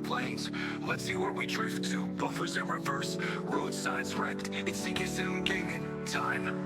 planes. Let's see where we drift to. Buffers in reverse, roadsides wrecked. It's CK7 gaming time.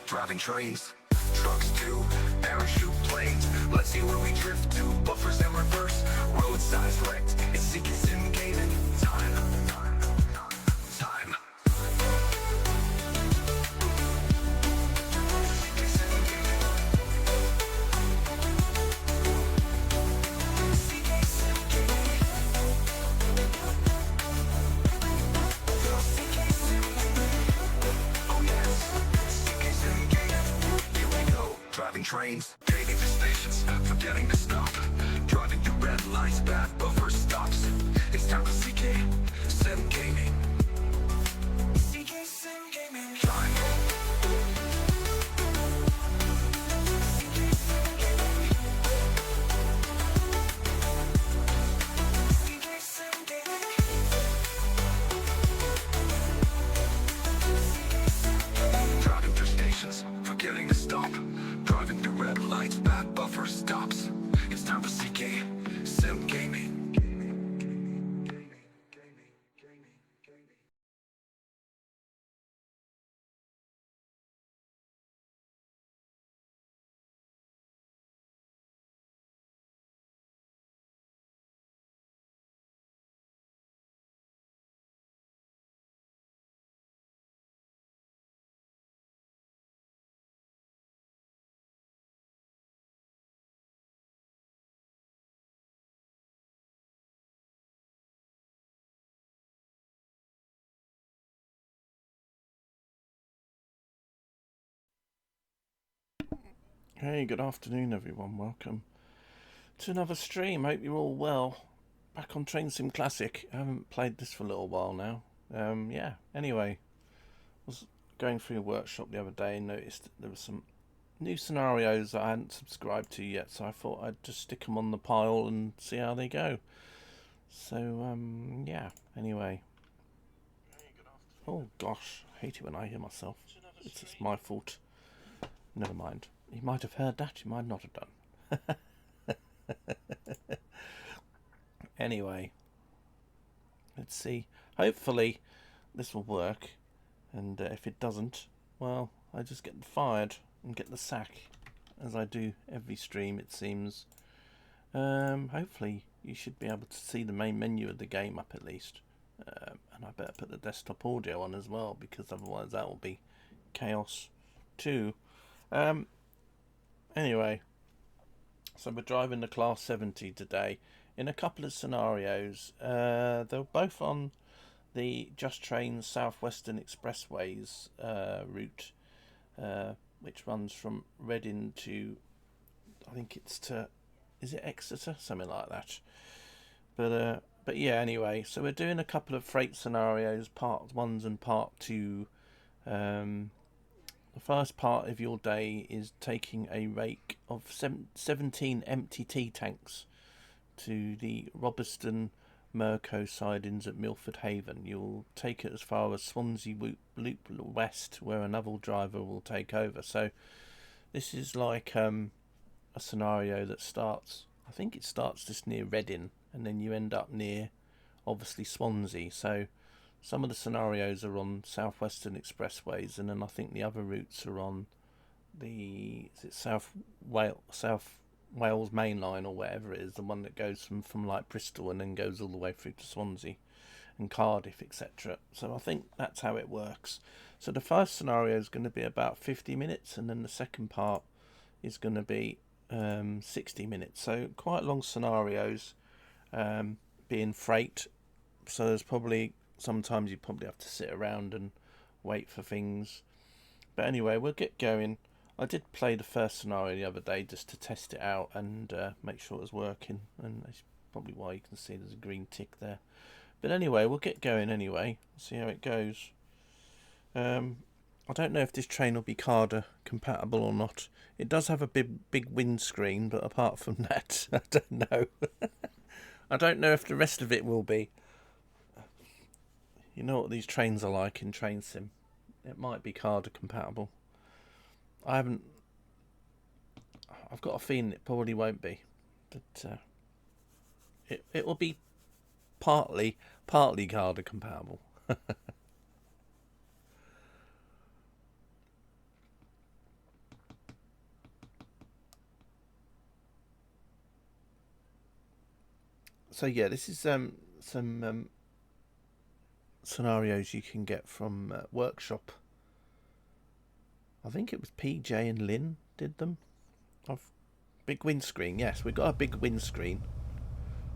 Driving trains, trucks too, parachute planes. Let's see where we drift to. Buffers in reverse, roadsides wrecked. It's CK7 gaming time. Driving trains, taking to stations, forgetting to stop. Driving through red lights, bad buffer stops. It's time for CK7 gaming. CK7 gaming time. CK7 gaming. Driving through stations, forgetting to stop. Driving through red lights, bad buffer stops. It's time for CK7 gaming. Hey, good afternoon everyone, welcome to another stream. Hope you're all well. Back on Train Sim Classic. I haven't played this for a little while now. Yeah, anyway, I was going through a workshop the other day and noticed that there were some new scenarios that I hadn't subscribed to yet, so I thought I'd just stick them on the pile and see how they go. So, yeah, anyway. Oh gosh, I hate it when I hear myself. It's just my fault. Never mind. You might have heard that, you might not have done. Anyway, let's see. Hopefully this will work, and if it doesn't, well, I just get fired and get the sack, as I do every stream it seems. Hopefully you should be able to see the main menu of the game up at least, and I better put the desktop audio on as well, because otherwise that will be chaos too. Anyway, so we're driving the Class 70 today in a couple of scenarios. They're both on the Just Train Southwestern Expressways route, which runs from Reading to, I think it's to, is it Exeter? Something like that. But yeah, anyway, so we're doing a couple of freight scenarios, part 1 and part 2. The first part of your day is taking a rake of 17 empty tea tanks to the Robertson Mirco sidings at Milford Haven. You'll take it as far as Swansea Loop West, where another driver will take over. So this is like a scenario that starts, I think it starts just near Reading, and then you end up near, obviously, Swansea. So some of the scenarios are on Southwestern Expressways, and then I think the other routes are on the South Wales Main Line or whatever it is, the one that goes from like Bristol and then goes all the way through to Swansea and Cardiff, etc. So I think that's how it works. So the first scenario is going to be about 50 minutes, and then the second part is going to be 60 minutes. So quite long scenarios, being freight. So there's probably, sometimes you probably have to sit around and wait for things. But anyway, we'll get going. I did play the first scenario the other day just to test it out and make sure it was working, and that's probably why you can see there's a green tick there. But anyway, we'll get going anyway, see how it goes. I don't know if this train will be CARDA compatible or not. It does have a big windscreen, but apart from that, I don't know. I don't know if the rest of it will be. You know what these trains are like in Train Sim. It might be CARDA compatible. I've got a feeling it probably won't be, but it will be partly CARDA compatible. So yeah, this is some scenarios you can get from Workshop. I think it was PJ and Lynn did them. Big windscreen. Yes, we've got a big windscreen.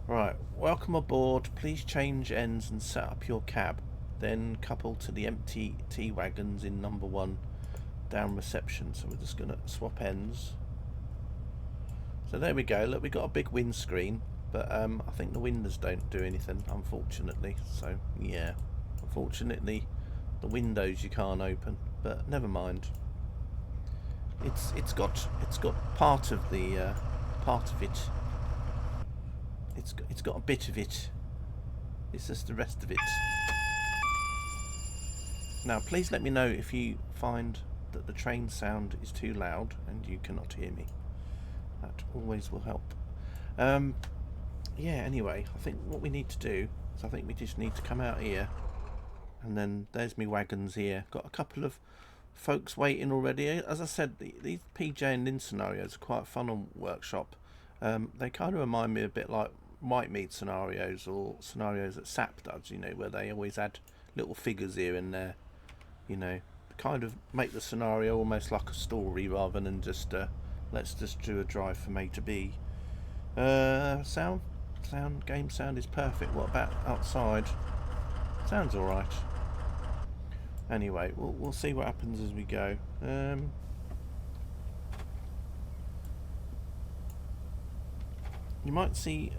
Right, welcome aboard. Please change ends and set up your cab. Then couple to the empty T-wagons in number 1 down reception. So we're just going to swap ends. So there we go. Look, we've got a big windscreen. But I think the windows don't do anything, unfortunately. So yeah, unfortunately, the windows you can't open. But never mind. It's got part of the part of it. It's got a bit of it. It's just the rest of it. Now, please let me know if you find that the train sound is too loud and you cannot hear me. That always will help. Yeah, anyway, I think what we need to do is I think we just need to come out here, and then there's me wagons here. Got a couple of folks waiting already. As I said, these PJ and Lynn scenarios are quite fun on Workshop. They kind of remind me a bit like White Meat scenarios or scenarios that SAP does, you know, where they always add little figures here and there, you know, kind of make the scenario almost like a story rather than just let's just do a drive from A to B. Game sound is perfect. What about outside? Sounds alright. Anyway, we'll see what happens as we go. You might see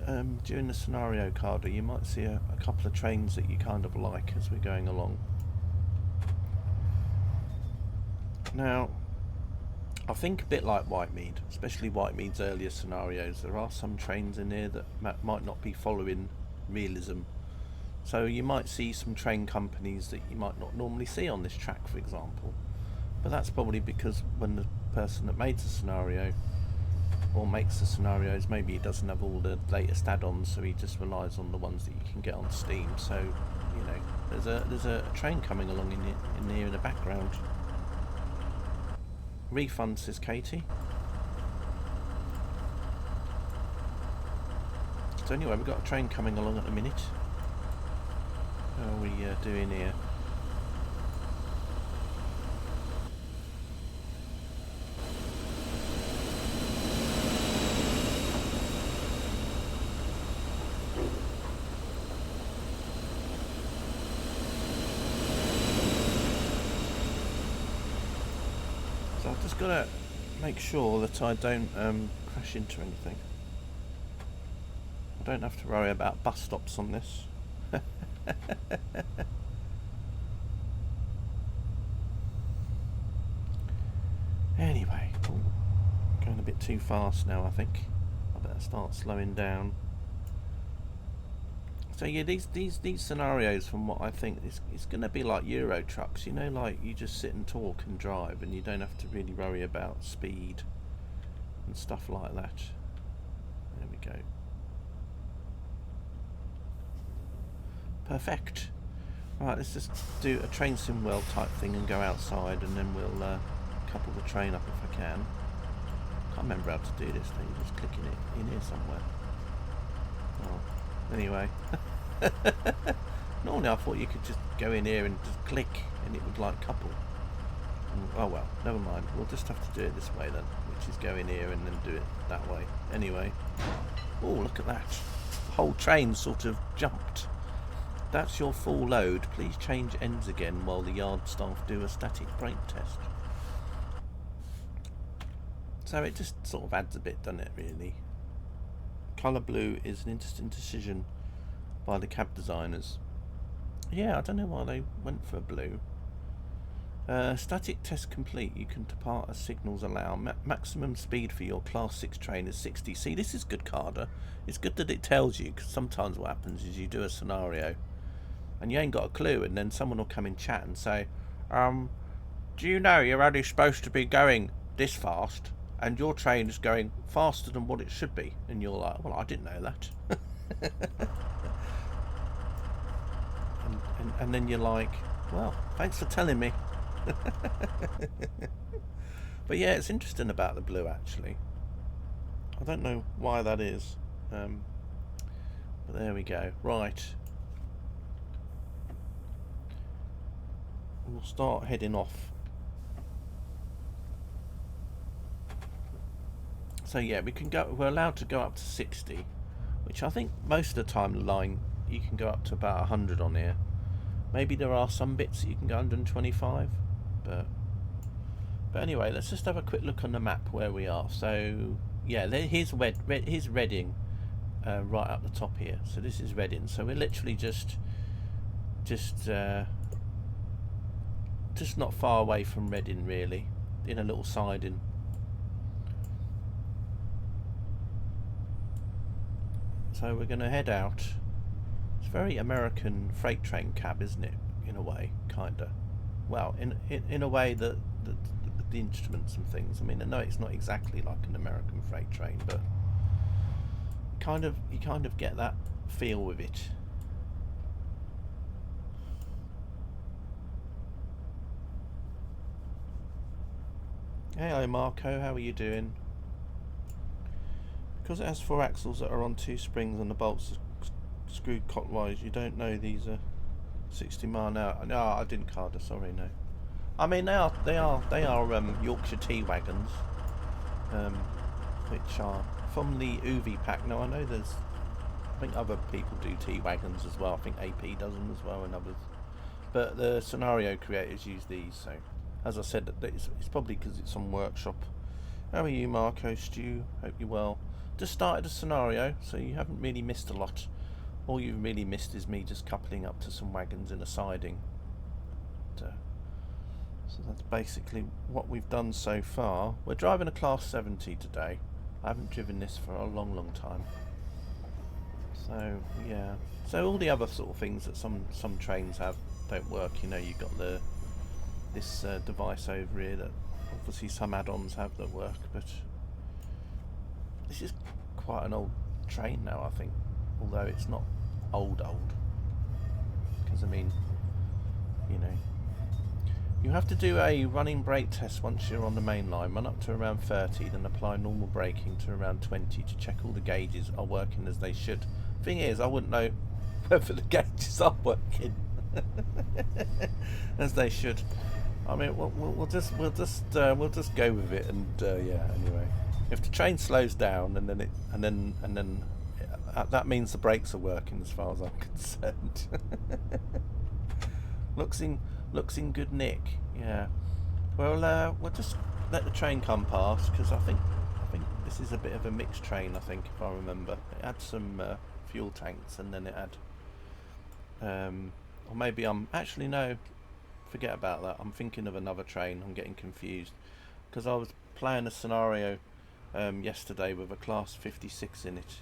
during the scenario CARDA, you might see a couple of trains that you kind of like as we're going along. Now, I think a bit like Whitemead, especially Whitemead's earlier scenarios, there are some trains in here that might not be following realism. So you might see some train companies that you might not normally see on this track, for example. But that's probably because when the person that made the scenario or makes the scenarios, maybe he doesn't have all the latest add-ons, so he just relies on the ones that you can get on Steam. So, you know, there's a train coming along in here in the background. Refund, says Katie. So anyway, we've got a train coming along at the minute. How are we doing here? So I've just got to make sure that I don't crash into anything. I don't have to worry about bus stops on this. Anyway, going a bit too fast now, I think. I better start slowing down. So yeah, these scenarios, from what I think, it's going to be like Euro trucks, you know, like you just sit and talk and drive and you don't have to really worry about speed and stuff like that. There we go. Perfect. Right, let's just do a train sim world type thing and go outside, and then we'll couple the train up if I can. Can't remember how to do this thing, just clicking it in here somewhere. Oh, anyway. Normally I thought you could just go in here and just click and it would like couple. Oh well, never mind. We'll just have to do it this way then, which is go in here and then do it that way. Anyway. Oh, look at that. The whole train sort of jumped. That's your full load. Please change ends again while the yard staff do a static brake test. So it just sort of adds a bit, doesn't it, really? Colour blue is an interesting decision by the cab designers. Yeah, I don't know why they went for blue. Static test complete. You can depart as signals allow. Maximum speed for your class 6 train is 60. See, this is good, Carter. It's good that it tells you, because sometimes what happens is you do a scenario and you ain't got a clue, and then someone will come in chat and say, do you know you're only supposed to be going this fast and your train is going faster than what it should be? And you're like, well, I didn't know that. and then you're like, well, thanks for telling me. But yeah, it's interesting about the blue, actually. I don't know why that is, but there we go. Right, we'll start heading off. So yeah, we can go. We're allowed to go up to 60, which I think most of the time the line you can go up to about 100 on here. Maybe there are some bits that you can go 125, but anyway, let's just have a quick look on the map where we are. So yeah, here's Reading, right up the top here. So this is Reading. So we're literally just not far away from Reading, really, in a little siding. So we're going to head out. It's very American freight train cab, isn't it? In a way, kinda. Well, in a way that the instruments and things. I mean, I know it's not exactly like an American freight train, but you kind of get that feel with it. Hey, hi Marco, how are you doing? Because it has 4 axles that are on 2 springs and the bolts are screwed clockwise, you don't know these are 60 mile an hour. No, I didn't, Carter. Sorry, no. I mean, they are Yorkshire T-wagons, which are from the UV pack. Now I know I think other people do T-wagons as well. I think AP does them as well, and others. But the scenario creators use these. So, as I said, it's probably because it's on Workshop. How are you, Marco? Stu? Hope you're well. Just started a scenario, so you haven't really missed a lot. All you've really missed is me just coupling up to some wagons in a siding. So that's basically what we've done so far. We're driving a Class 70 today. I haven't driven this for a long time. So yeah. So all the other sort of things that some trains have don't work. You know, you've got this device over here that obviously some add-ons have that work, but this is quite an old train now, I think, although it's not old, because I mean, you know, you have to do a running brake test once you're on the main line, run up to around 30, then apply normal braking to around 20 to check all the gauges are working as they should. Thing is, I wouldn't know whether the gauges are working as they should. I mean, we'll just go with it, and yeah. Anyway, if the train slows down, and then that means the brakes are working, as far as I'm concerned. looks in good nick. Yeah. Well, we'll just let the train come past, because I think this is a bit of a mixed train. I think, if I remember, it had some fuel tanks, and then it had, or maybe I'm actually no. Forget about that. I'm thinking of another train. I'm getting confused because I was playing a scenario yesterday with a Class 56 in it,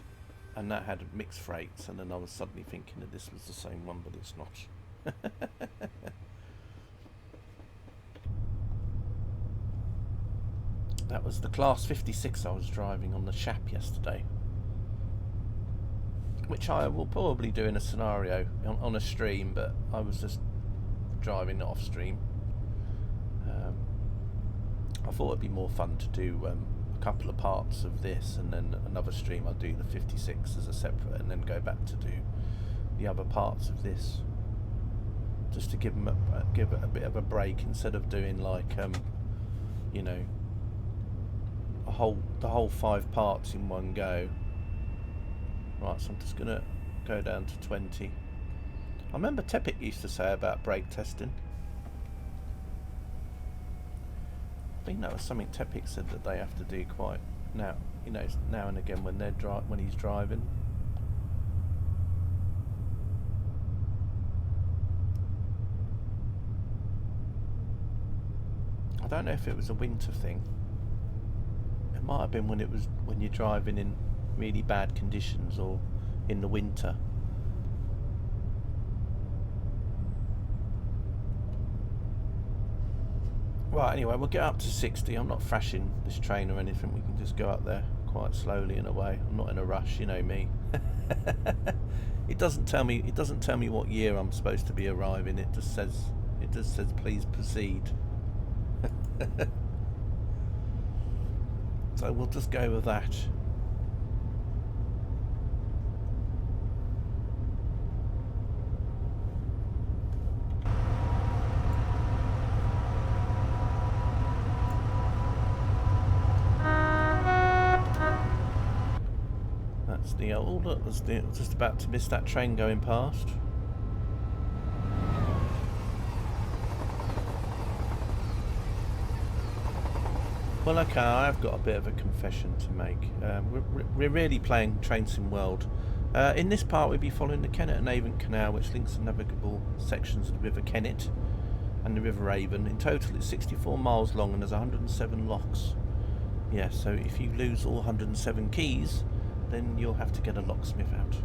and that had mixed freights, and then I was suddenly thinking that this was the same one, but it's not. That was the Class 56 I was driving on the Shap yesterday, which I will probably do in a scenario on a stream, but I was just driving it off stream. I thought it'd be more fun to do a couple of parts of this, and then another stream I'll do the 56 as a separate, and then go back to do the other parts of this, just to give it a bit of a break, instead of doing like you know, the whole 5 parts in one go. Right, so I'm just gonna go down to 20. I remember Tepic used to say about brake testing. I think that was something Tepic said that they have to do quite now, you know, now and again when he's driving. don't know if it was a winter thing. It might have been when you're driving in really bad conditions or in the winter. Right, anyway, we'll get up to 60. I'm not thrashing this train or anything. We can just go up there quite slowly in a way. I'm not in a rush, you know me. It doesn't tell me what year I'm supposed to be arriving. It just says please proceed. So we'll just go with that. That's the old. Just about to miss that train going past. Well, okay, I've got a bit of a confession to make. We're really playing Train Sim World. In this part, we'll be following the Kennet and Avon Canal, which links the navigable sections of the River Kennet and the River Avon. In total, it's 64 miles long and there's 107 locks. Yeah, so if you lose all 107 keys, then you'll have to get a locksmith out.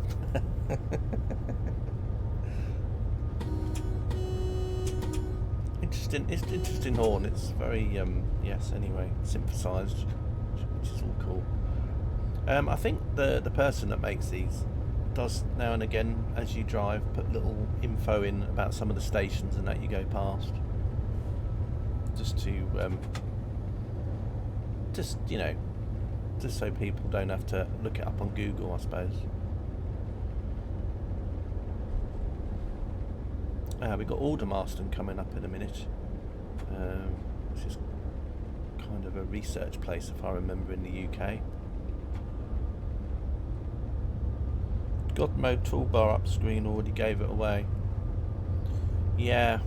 It's interesting horn. It's very yes. Anyway, synthesized, which is all cool. I think the person that makes these does now and again, as you drive, put little info in about some of the stations and that you go past, just to just so people don't have to look it up on Google, I suppose. We've got Aldermaston coming up in a minute, which is kind of a research place, if I remember, in the UK. God Mode toolbar up screen already gave it away. Yeah.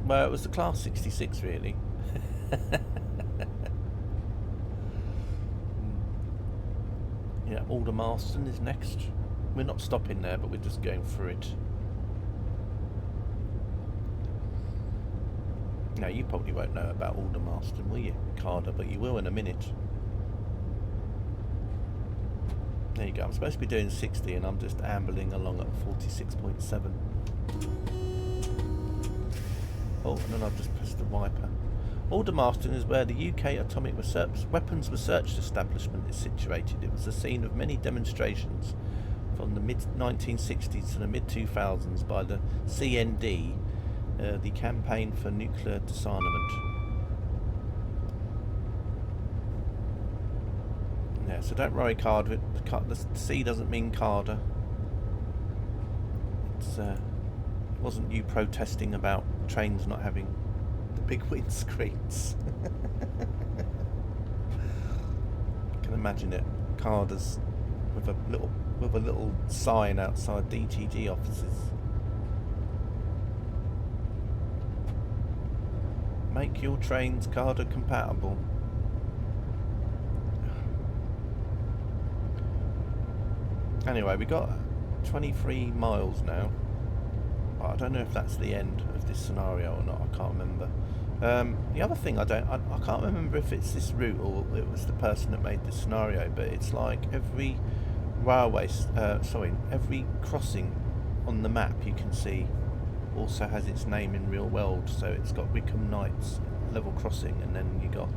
Well, it was the Class 66, really. Yeah, Aldermaston is next. We're not stopping there, but we're just going through it. Now, you probably won't know about Aldermaston, will you, Carder? But you will in a minute. There you go. I'm supposed to be doing 60 and I'm just ambling along at 46.7. Oh, and then I've just pressed the wiper. Aldermaston is where the UK Atomic Weapons Research Establishment is situated. It was the scene of many demonstrations from the mid-1960s to the mid-2000s by the CND, the Campaign for Nuclear Disarmament. Yeah, so don't worry, Carder. The C doesn't mean Carder. It wasn't you protesting about trains not having the big windscreens. I can imagine it. Carder's with a little sign outside DTG offices. Make your trains Carder compatible. Anyway, we got 23 miles now. I don't know if that's the end of this scenario or not. I can't remember. The other thing I can't remember if it's this route or it was the person that made this scenario. But it's like every every crossing on the map you can see also has its name in real world. So it's got Wickham Knights level crossing, and then you got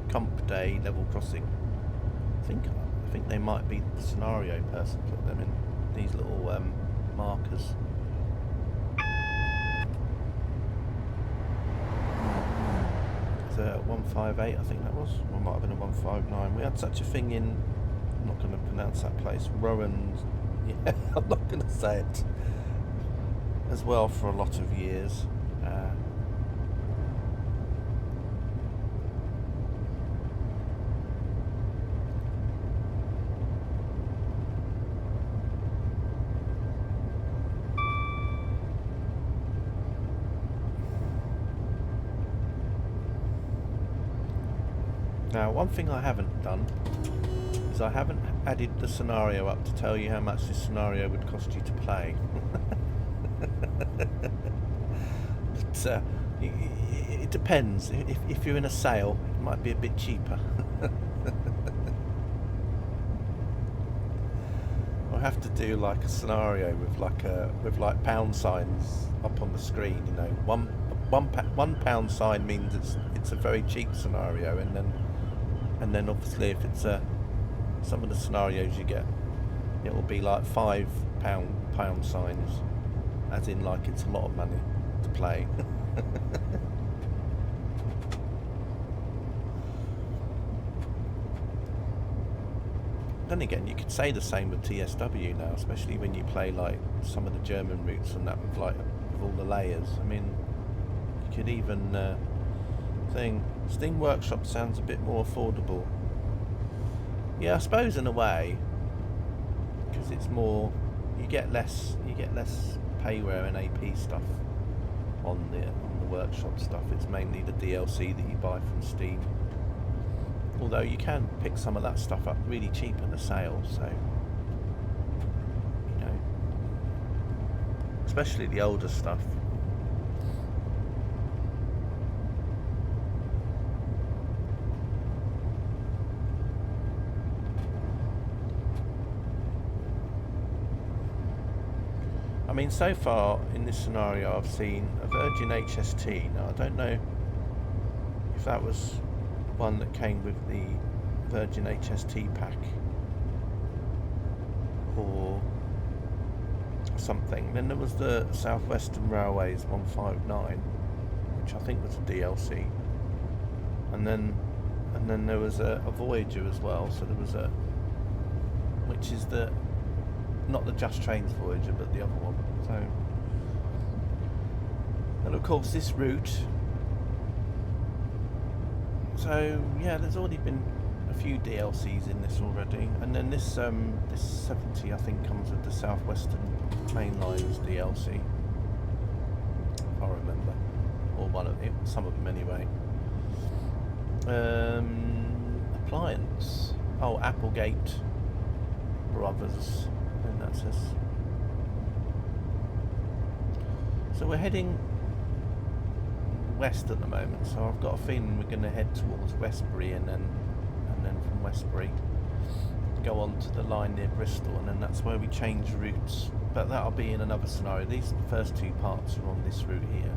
Comp Day level crossing. I think they might be the scenario person put them in these little markers. It's a 158, I think that was. Or might have been a 159. We had such a thing in, I'm not going to pronounce that place, Rowan. Yeah, I'm not going to say it. As well for a lot of years. Now, one thing I haven't done is I haven't added the scenario up to tell you how much this scenario would cost you to play. But, it depends. If you're in a sale, it might be a bit cheaper. I'll have to do like a scenario with like pound signs up on the screen. You know, one pound sign means it's a very cheap scenario, and then obviously if it's some of the scenarios you get, it will be like £5 signs, as in like it's a lot of money to play. Then again, you could say the same with TSW now, especially when you play like some of the German routes and that with all the layers. I mean, you could even Steam Workshop sounds a bit more affordable. Yeah, I suppose in a way, because it's more, you get less payware and AP stuff on the Workshop stuff. It's mainly the DLC that you buy from Steam. Although you can pick some of that stuff up really cheap in the sale, so you know, especially the older stuff. I mean, so far in this scenario I've seen a Virgin HST. Now I don't know if that was one that came with the Virgin HST pack or something. Then there was the Southwestern Railways 159, which I think was a DLC, and then there was a Voyager as well. So there was which is not the Just Trains Voyager, but the other one. So, and of course this route. So yeah, there's already been a few DLCs in this already, and then this 70 I think comes with the Southwestern Main Lines DLC, if I remember, or one of it, some of them anyway. Appliance. Oh, Applegate Brothers. I think that says. So we're heading west at the moment, so I've got a feeling we're going to head towards Westbury, and then from Westbury go on to the line near Bristol, and then that's where we change routes. But that'll be in another scenario. These first two parts are on this route here.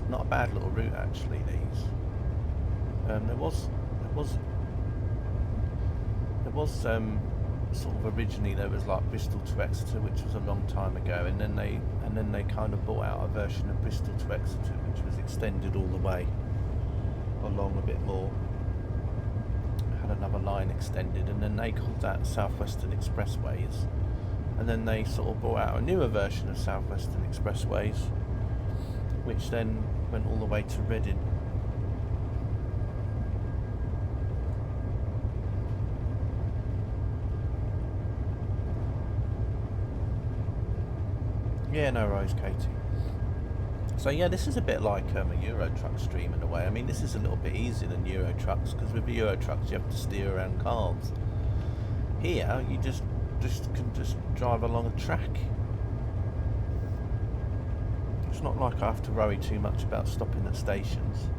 Not a bad little route actually. These. There was sort of originally there was like Bristol to Exeter, which was a long time ago, and then they kind of brought out a version of Bristol to Exeter, which was extended all the way along a bit more, had another line extended, and then they called that Southwestern Expressways, and then they sort of brought out a newer version of Southwestern Expressways, which then went all the way to Reading. Yeah, no worries, Katie. So yeah, this is a bit like a Euro Truck stream in a way. I mean, this is a little bit easier than Euro Trucks, because with Euro Trucks you have to steer around cars. Here, you just can drive along a track. It's not like I have to worry too much about stopping at stations.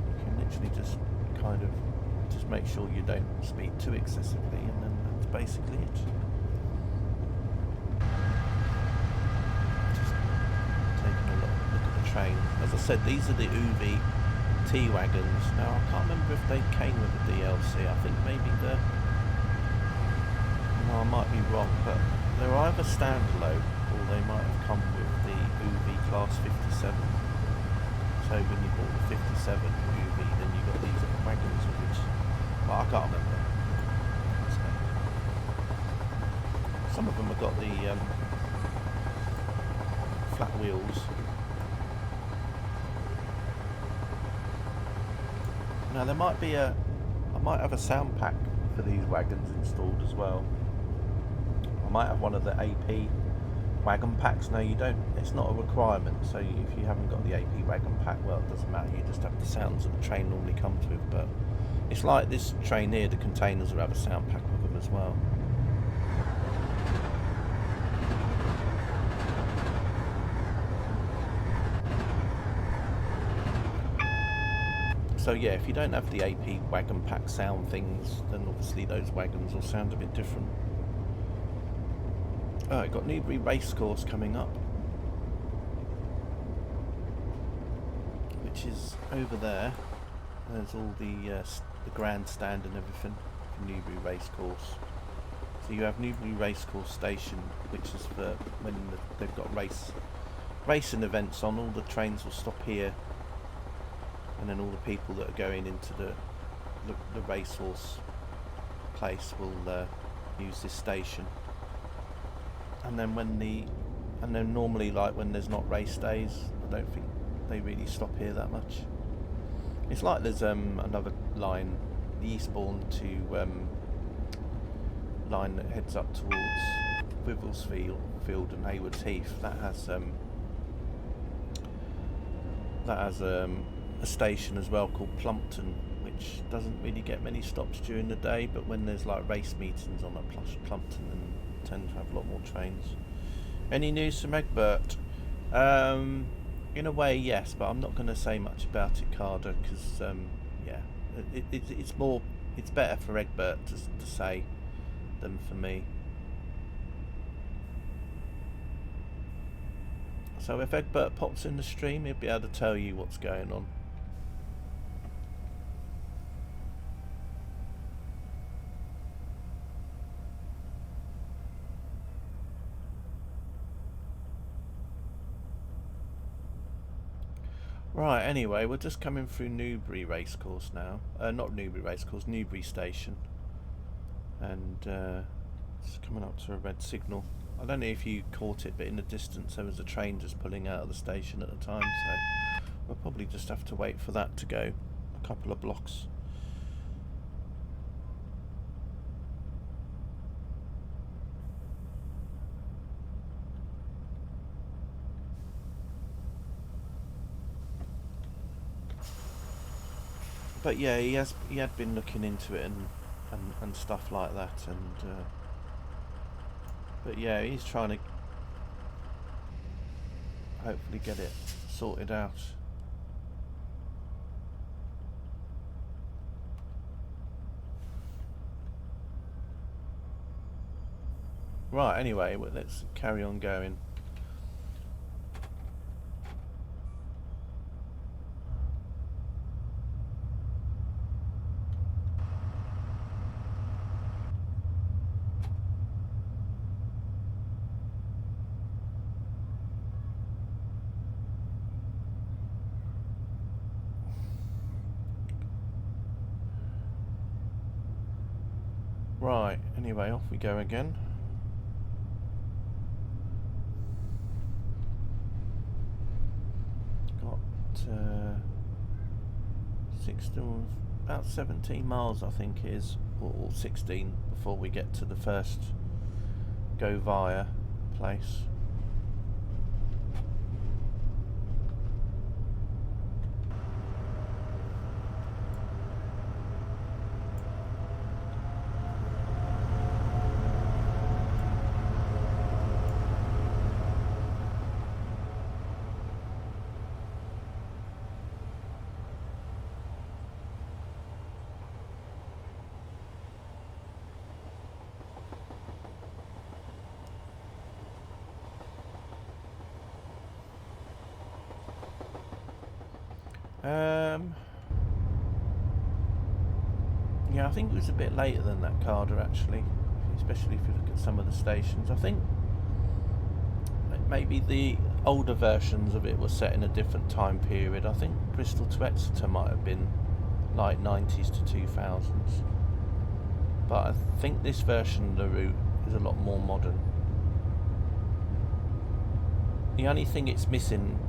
You can literally just kind of just make sure you don't speed too excessively, and then that's basically it. Train. As I said, these are the UV T-Wagons. Now, I can't remember if they came with a DLC. I think maybe no, I might be wrong, but they're either standalone or they might have come with the UV Class 57. So when you bought the 57 UV, then you got these little wagons, which, well, I can't remember. So, some of them have got the flat wheels. Now there might be I might have a sound pack for these wagons installed as well. I might have one of the AP wagon packs. No, you don't. It's not a requirement. So if you haven't got the AP wagon pack, well, it doesn't matter. You just have the sounds that the train normally comes with. But it's like this train here. The containers will have a sound pack with them as well. So yeah, if you don't have the AP wagon pack sound things, then obviously those wagons will sound a bit different. Alright, got Newbury Racecourse coming up, which is over there. There's all the grandstand and everything for Newbury Racecourse. So you have Newbury Racecourse Station, which is for when they've got racing events on. All the trains will stop here, and then all the people that are going into the racehorse place will use this station. And then normally, like when there's not race days, I don't think they really stop here that much. It's like there's another line, the Eastbourne to line that heads up towards Wivelsfield and Haywards Heath. That has a station as well called Plumpton, which doesn't really get many stops during the day, but when there's like race meetings on at Plumpton, and tend to have a lot more trains. Any news from Egbert? In a way, yes, but I'm not going to say much about it, Carter, because yeah, it's better for Egbert to say than for me. So if Egbert pops in the stream, he'll be able to tell you what's going on. Right, anyway, we're just coming through Newbury Racecourse now. Not Newbury Racecourse, Newbury Station. And it's coming up to a red signal. I don't know if you caught it, but in the distance there was a train just pulling out of the station at the time, so we'll probably just have to wait for that to go a couple of blocks. But yeah, he had been looking into it and stuff like that, and but yeah, he's trying to hopefully get it sorted out. Right, anyway, well, let's carry on going. Right, anyway, off we go again. Got 16, about 17 miles I think it is, or 16 before we get to the first go via place. Yeah, I think it was a bit later than that, Carter, actually, especially if you look at some of the stations. I think maybe the older versions of it were set in a different time period. I think Bristol to Exeter might have been like 90s to 2000s. But I think this version of the route is a lot more modern. The only thing it's missing,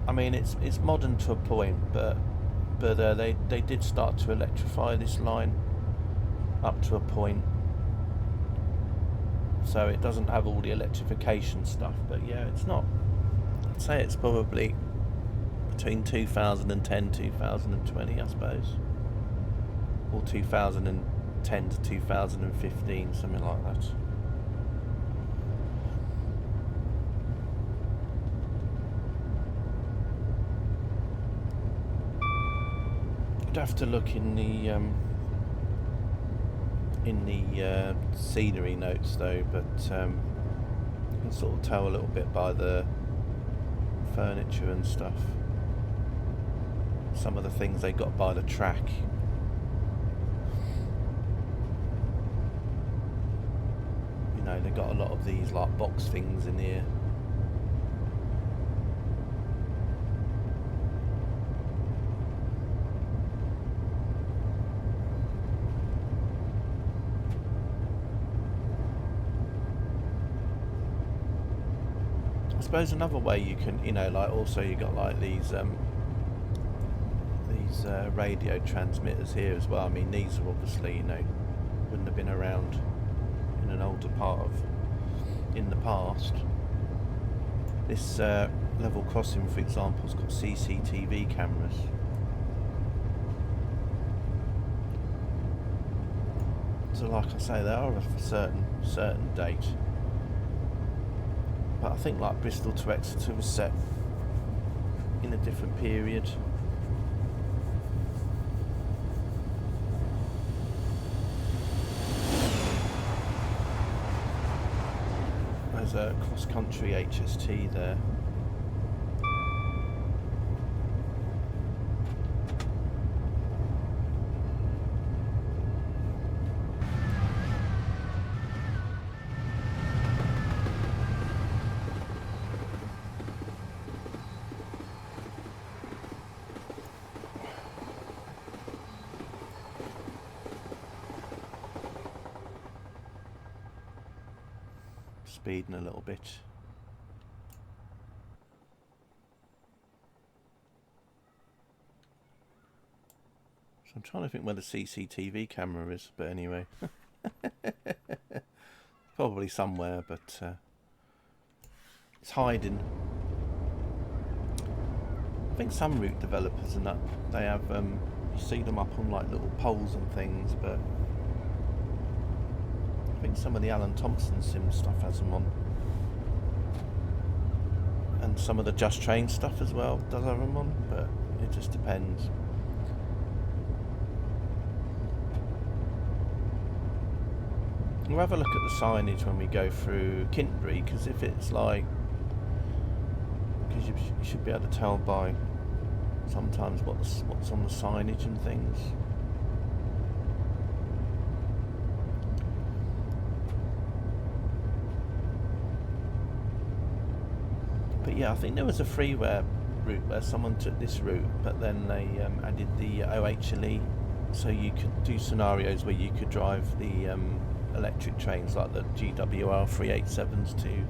I mean, it's modern to a point, but they did start to electrify this line up to a point, so it doesn't have all the electrification stuff. But yeah, it's not, I'd say it's probably between 2010 2020, I suppose, or 2010 to 2015, something like that. I'd have to look in the scenery notes though, but you can sort of tell a little bit by the furniture and stuff. Some of the things they got by the track. You know, they got a lot of these like box things in here. I suppose another way you can, you know, like also you got like these radio transmitters here as well. I mean, these are obviously, you know, wouldn't have been around in an older part of in the past. This level crossing, for example, has got CCTV cameras. So, like I say, they are of a certain date. But I think like Bristol to Exeter was set in a different period. There's a cross-country HST there. Speeding a little bit. So I'm trying to think where the CCTV camera is, but anyway. Probably somewhere, but it's hiding. I think some route developers and that, they have, you see them up on like little poles and things, but I think some of the Alan Thompson sim stuff has them on, and some of the Just Train stuff as well does have them on, but it just depends. We'll have a look at the signage when we go through Kintbury, because if it's like, because you should be able to tell by sometimes what's on the signage and things. But yeah, I think there was a freeware route where someone took this route, but then they added the OHLE, so you could do scenarios where you could drive the electric trains like the GWR 387s to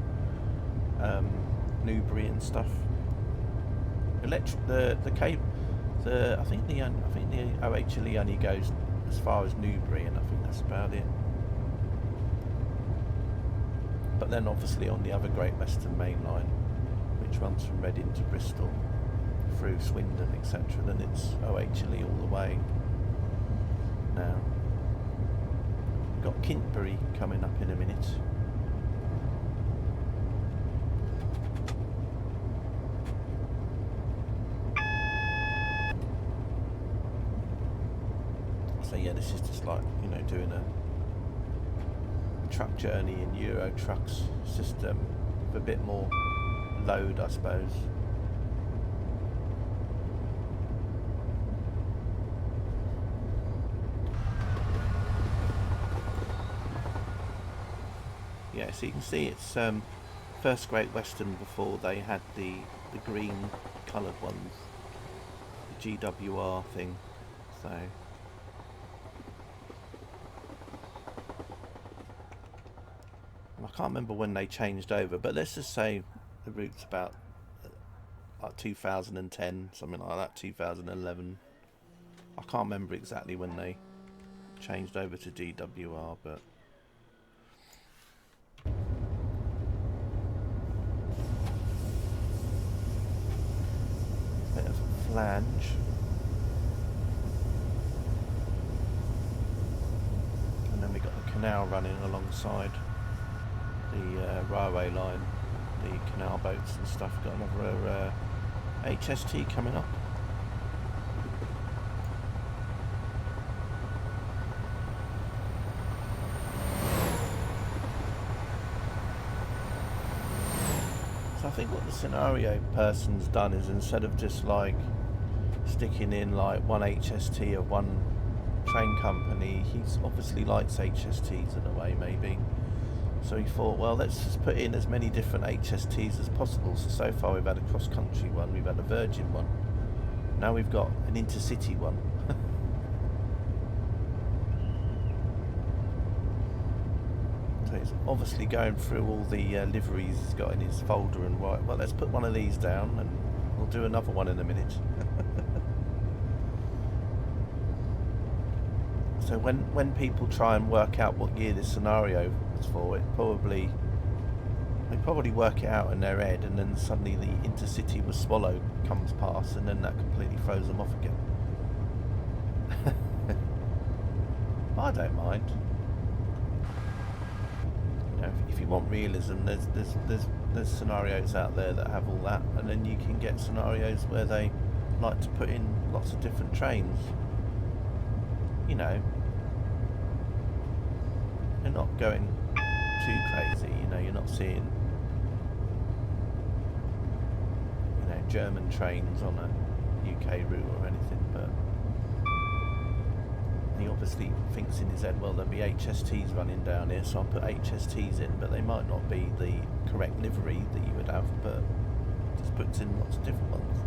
Newbury and stuff. I think the OHLE only goes as far as Newbury, and I think that's about it. But then obviously on the other Great Western Main Line, which runs from Reading to Bristol through Swindon, etc., then it's OHLE all the way now. We've got Kintbury coming up in a minute. So yeah, this is just like, you know, doing a truck journey in Euro Trucks system with a bit more load, I suppose. Yeah, so you can see it's first Great Western before they had the green coloured ones, the GWR thing. So I can't remember when they changed over, but let's just say the route's about like 2010, something like that, 2011. I can't remember exactly when they changed over to GWR, but bit of a flange. And then we got the canal running alongside the railway line, the canal boats and stuff. Got another HST coming up. think what the scenario person's done is, instead of just like sticking in like one HST of one train company, he's obviously likes HSTs in a way, maybe. So he thought, well, let's just put in as many different HSTs as possible. So far we've had a cross-country one, we've had a Virgin one, now we've got an intercity one. So he's obviously going through all the liveries he's got in his folder and right, well, let's put one of these down and we'll do another one in a minute. So when people try and work out what year this scenario was for, they probably work it out in their head, and then suddenly the intercity with Swallow comes past, and then that completely throws them off again. I don't mind. You know, if you want realism, there's scenarios out there that have all that, and then you can get scenarios where they like to put in lots of different trains. You know, you're not going too crazy, you know, you're not seeing, you know, German trains on a UK route or anything, but he obviously thinks in his head, well, there'll be HSTs running down here, so I'll put HSTs in, but they might not be the correct livery that you would have, but just puts in lots of different ones.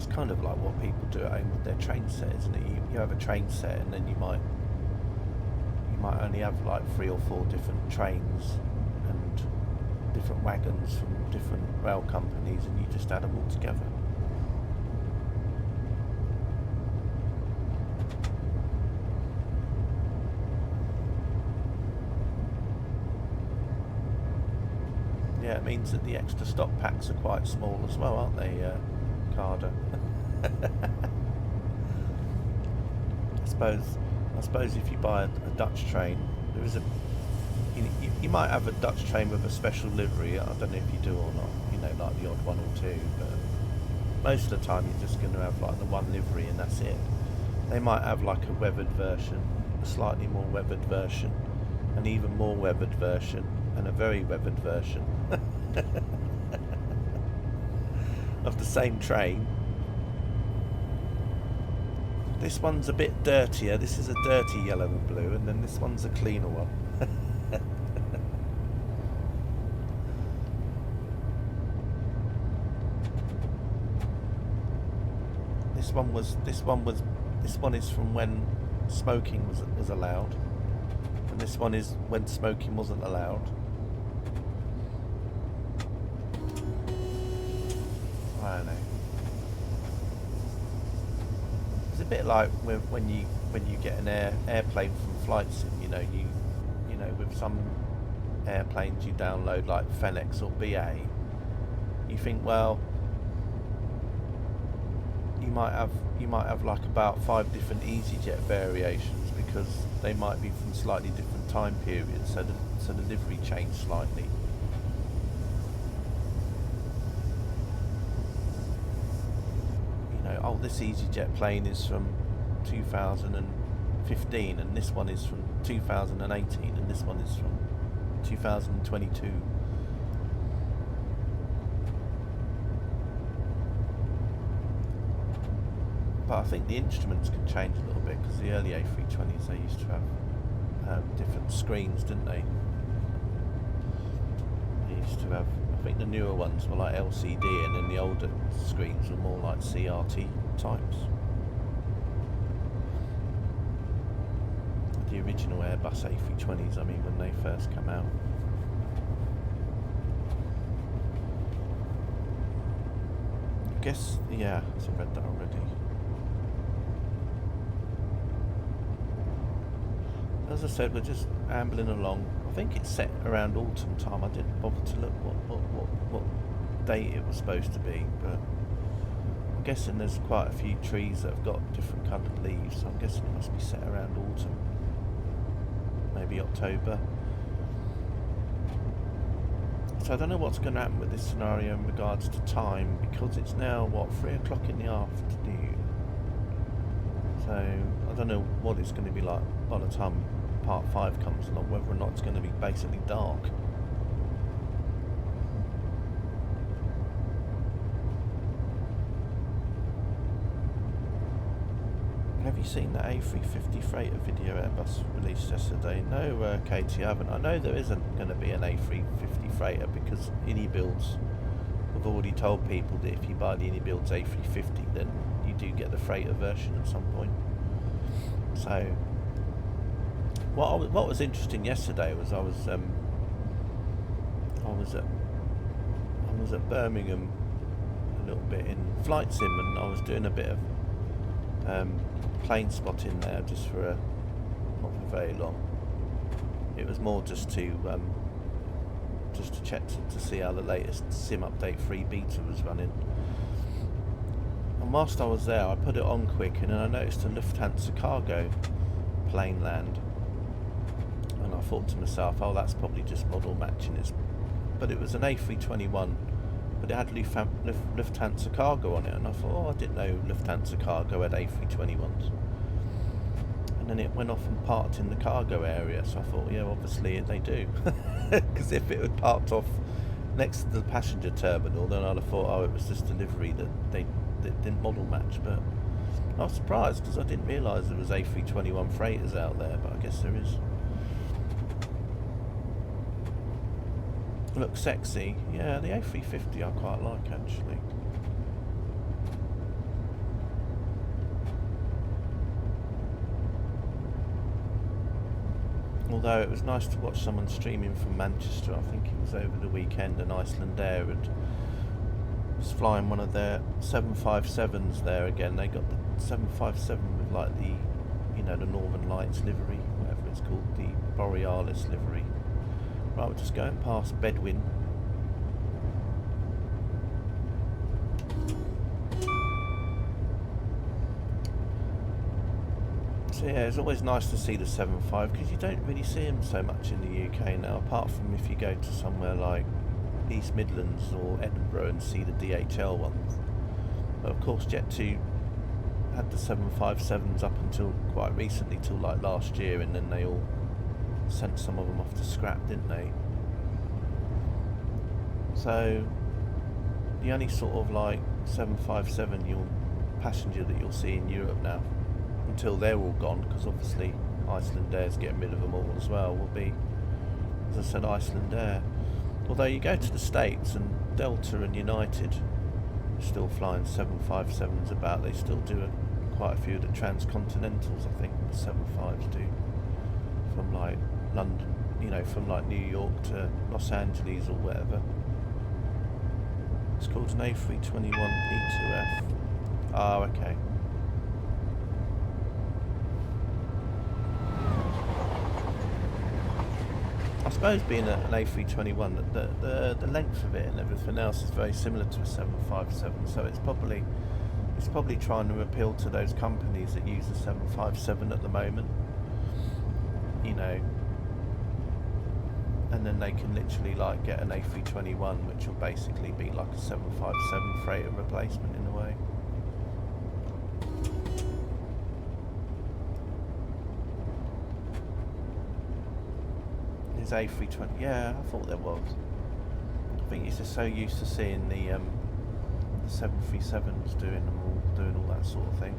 Kind of like what people do at home with their train set, isn't it? You have a train set, and then you might only have like 3 or 4 different trains and different wagons from different rail companies, and you just add them all together. Yeah, it means that the extra stock packs are quite small as well, aren't they, Carder? I suppose if you buy a Dutch train, there is you might have a Dutch train with a special livery. I don't know if you do or not. You know, like the odd one or two, but most of the time you're just going to have like the one livery and that's it. They might have like a weathered version, a slightly more weathered version, an even more weathered version, and a very weathered version of the same train. This one's a bit dirtier. This is a dirty yellow and blue, and then this one's a cleaner one. This one is from when smoking was allowed, and this one is when smoking wasn't allowed. I don't know. It's a bit like when you get an airplane from Flight Sim. You know, with some airplanes you download like Fenix or BA. You think, well, you might have like about 5 different EasyJet variations because they might be from slightly different time periods, so the livery changed slightly. Oh, this EasyJet plane is from 2015, and this one is from 2018, and this one is from 2022. But I think the instruments can change a little bit, because the early A320s, they used to have different screens, didn't they? They used to have, I think the newer ones were like LCD, and then the older screens were more like CRT types. The original Airbus A320s, I mean, when they first come out. I guess, yeah, so I read that already. As I said, we're just ambling along. I think it's set around autumn time. I didn't bother to look what date it was supposed to be, but I'm guessing there's quite a few trees that have got different coloured leaves, so I'm guessing it must be set around autumn, maybe October. So I don't know what's going to happen with this scenario in regards to time, because it's now, what, 3 o'clock in the afternoon. So I don't know what it's going to be like by the time Part 5 comes along, whether or not it's going to be basically dark. Have you seen the A350 freighter video Airbus released yesterday? No, Katie, I haven't. I know there isn't going to be an A350 freighter because Inibuilds have already told people that if you buy the Inibuilds A350, then you do get the freighter version at some point. So, what was interesting yesterday was I was at Birmingham a little bit in Flight Sim, and I was doing a bit of plane spotting there, just for not for very long. It was more just to check to see how the latest Sim Update 3 beta was running. And whilst I was there, I put it on quick, and then I noticed a Lufthansa cargo plane land, and I thought to myself, oh, that's probably just model matching. But it was an A321, but it had Lufthansa cargo on it, and I thought, oh, I didn't know Lufthansa cargo had A321s. And then it went off and parked in the cargo area, so I thought, yeah, obviously they do. Because if it had parked off next to the passenger terminal, then I'd have thought, oh, it was just delivery that didn't model match. But I was surprised because I didn't realise there was A321 freighters out there, but I guess there is. Looks sexy. Yeah, the A350 I quite like, actually. Although it was nice to watch someone streaming from Manchester. I think it was over the weekend, and Icelandair was flying one of their 757s there again. They got the 757 with like the, the Northern Lights livery, whatever it's called, the Borealis livery. Right, we're just going past Bedwin. So yeah, it's always nice to see the 7.5 because you don't really see them so much in the UK now, apart from if you go to somewhere like East Midlands or Edinburgh and see the DHL ones. But of course Jet2 had the 757s up until quite recently, till like last year, and then they all sent some of them off to scrap, didn't they? So the only sort of like 757 passenger that you'll see in Europe now, until they're all gone, because obviously Icelandair's getting rid of them all as well, will be, as I said, Icelandair. Although you go to the States and Delta and United are still flying 757s about. They still do quite a few of the transcontinentals, I think the 75s do, from like London, from like New York to Los Angeles or whatever. It's called an A321 P2F. Oh, okay. I suppose being an A321, the length of it and everything else is very similar to a 757, so it's probably trying to appeal to those companies that use the 757 at the moment, and then they can literally like get an A321, which will basically be like a 757 freighter replacement in a way. Is A320? Yeah, I thought there was. I think you're just so used to seeing the 737s doing all that sort of thing.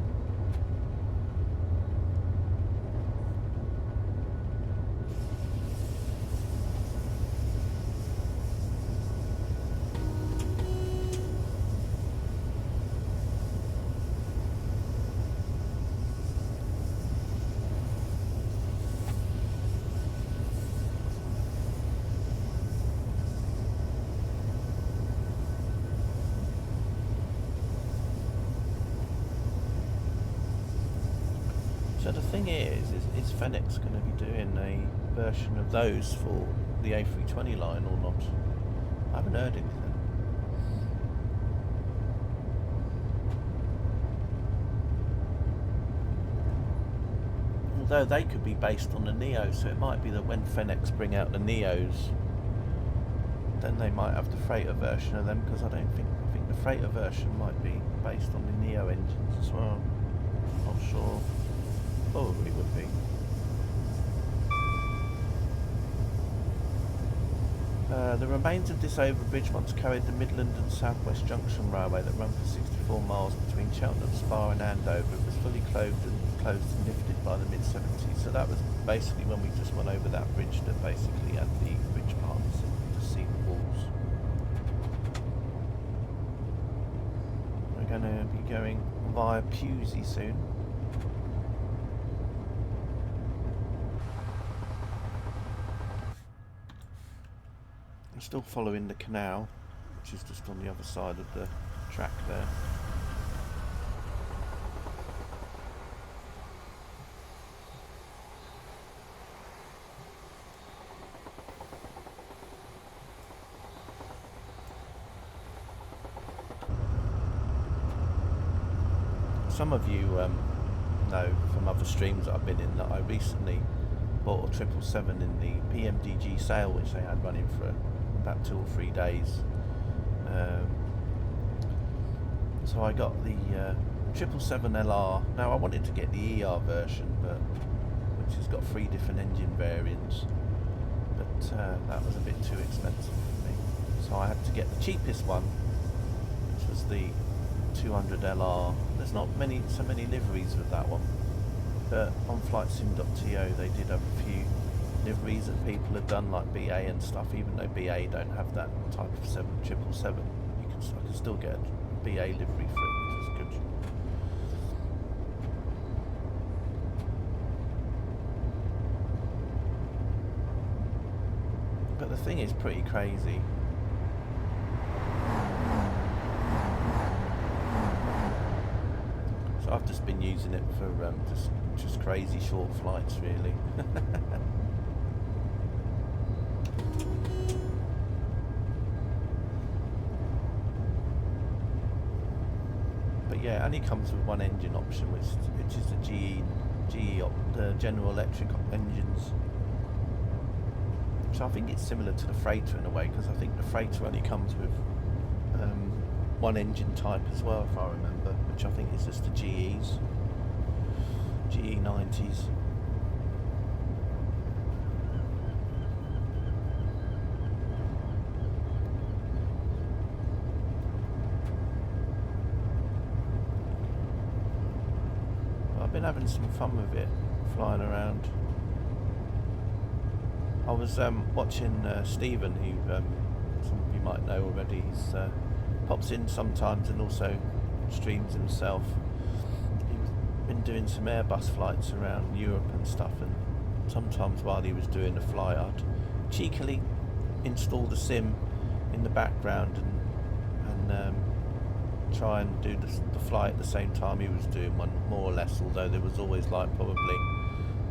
So the thing is FedEx going to be doing a version of those for the A320 line or not? I haven't heard anything. Although they could be based on the Neo, so it might be that when FedEx bring out the Neos, then they might have the freighter version of them, because I think the freighter version might be based on the Neo engines as well. Not sure. Probably would be. The remains of this overbridge once carried the Midland and South West Junction Railway that ran for 64 miles between Cheltenham, Spa and Andover. It was fully closed and lifted by the mid-70s. So that was basically when we just went over that bridge that basically had the bridge parts to see the walls. We're going to be going via Pewsey soon. I'm still following the canal, which is just on the other side of the track there. Some of you know from other streams that I've been in that I recently bought a 777 in the PMDG sale, which they had running for about 2 or 3 days. So I got the 777LR. Now I wanted to get the ER version, which has got 3 different engine variants, but that was a bit too expensive for me. So I had to get the cheapest one, which was the 200LR. There's not so many liveries with that one, but on flightsim.to they did have a few liveries that people have done, like BA and stuff. Even though BA don't have that type of 777, I can still get a BA livery for it, which is good. But the thing is pretty crazy. So I've just been using it for just crazy short flights, really. But yeah, it only comes with one engine option, which is the General Electric engines. So I think it's similar to the Freighter in a way, because I think the Freighter only comes with one engine type as well, if I remember, which I think is just the GE90s. I've been having some fun with it, flying around. I was watching Stephen, who some of you might know already. He's pops in sometimes and also streams himself. He's been doing some Airbus flights around Europe and stuff, and sometimes while he was doing the flight, I'd cheekily install the sim in the background and try and do the flight at the same time he was doing one, more or less, although there was always like probably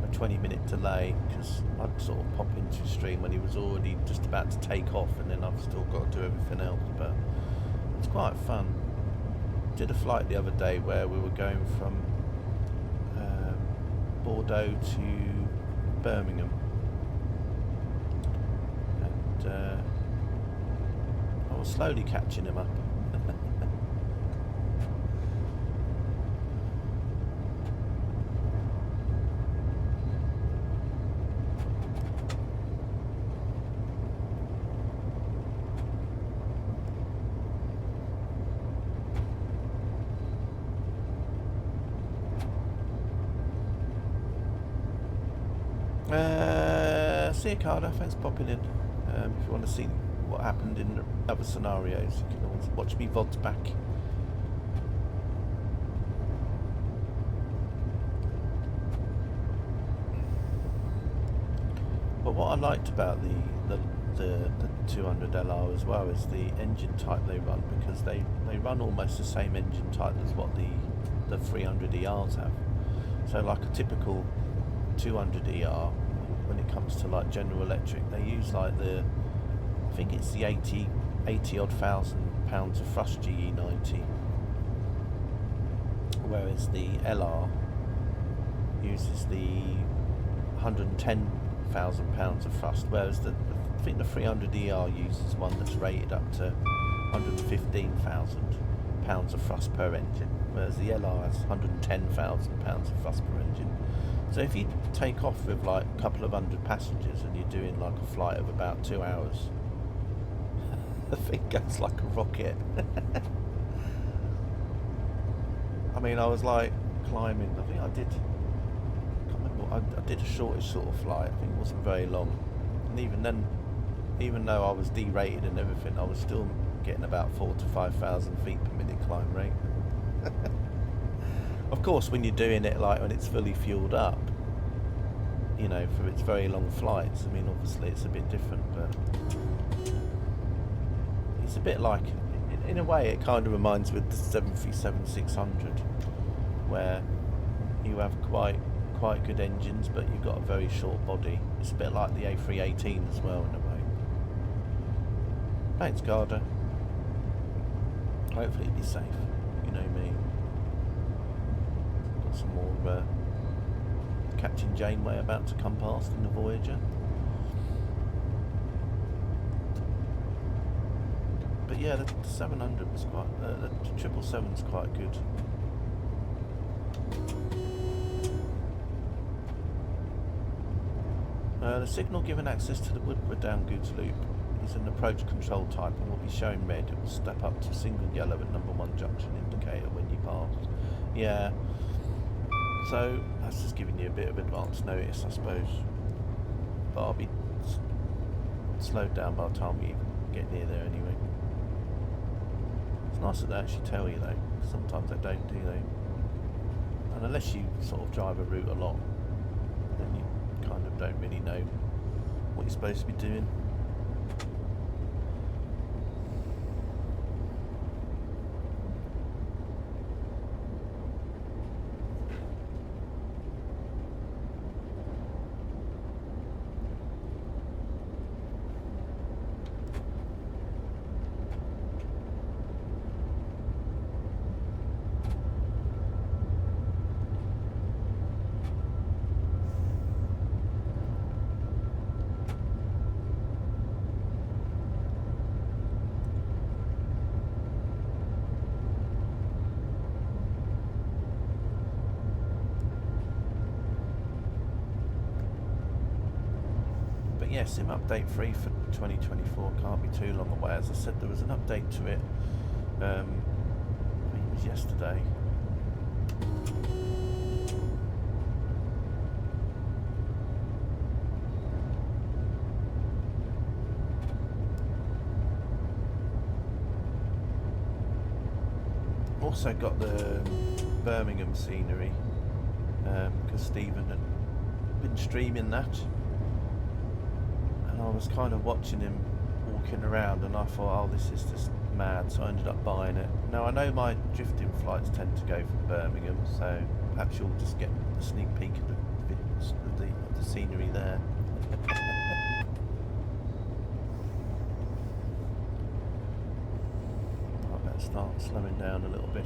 a 20-minute delay, because I'd sort of pop into stream when he was already just about to take off, and then I've still got to do everything else. But it's quite fun. Did a flight the other day where we were going from Bordeaux to Birmingham, and I was slowly catching him up. See you, Carter. Thanks for popping in. If you want to see what happened in other scenarios, you can always watch me VODs back. But what I liked about the 200LR as well is the engine type they run, because they run almost the same engine type as what the 300ERs have. So like a typical 200ER, when it comes to like General Electric, they use like I think it's the 80 odd thousand pounds of thrust GE90, whereas the LR uses the 110,000 pounds of thrust, whereas I think the 300ER uses one that's rated up to 115,000 pounds of thrust per engine, whereas the LR has 110,000 pounds of thrust per engine. So if you take off with like a couple of hundred passengers and you're doing like a flight of about 2 hours, The thing goes like a rocket. I mean, I was like climbing. I think I did. I can't remember. I did a shortish sort of flight. I think it wasn't very long. And even then, even though I was derated and everything, I was still getting about 4,000 to 5,000 feet per minute climb rate. Of course, when you're doing it like when it's fully fueled up, you know, for its very long flights, I mean, obviously it's a bit different, but it's a bit like, in a way, it kind of reminds me of the 737-600, where you have quite good engines, but you've got a very short body. It's a bit like the A318 as well, in a way. Thanks, Garda. Hopefully it'll be safe. You know me. Got some more Captain Janeway about to come past in the Voyager. But yeah, the 700 was quite, the 777's quite good. The signal giving access to the Woodward down Goods Loop is an approach control type and will be showing red. It will step up to single yellow at number 1 junction indicator when you pass. Yeah. So that's just giving you a bit of advance notice, I suppose. But I'll be slowed down by the time we even get near there anyway. It's nice that they actually tell you though. Sometimes they don't, do they? And unless you sort of drive a route a lot, then you kind of don't really know what you're supposed to be doing. Yeah, Sim Update 3 for 2024 can't be too long away. As I said, there was an update to it, I think it was yesterday. Also got the Birmingham scenery, because Stephen had been streaming that. I was kind of watching him walking around and I thought, oh, this is just mad, so I ended up buying it. Now I know my drifting flights tend to go from Birmingham, so perhaps you'll just get a sneak peek of the scenery there. I better start slowing down a little bit.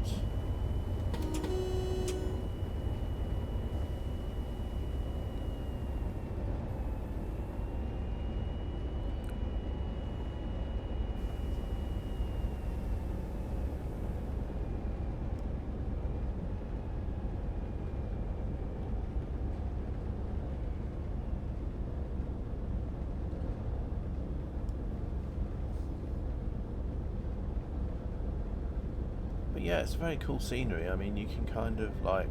Yeah, it's very cool scenery. I mean, you can kind of like,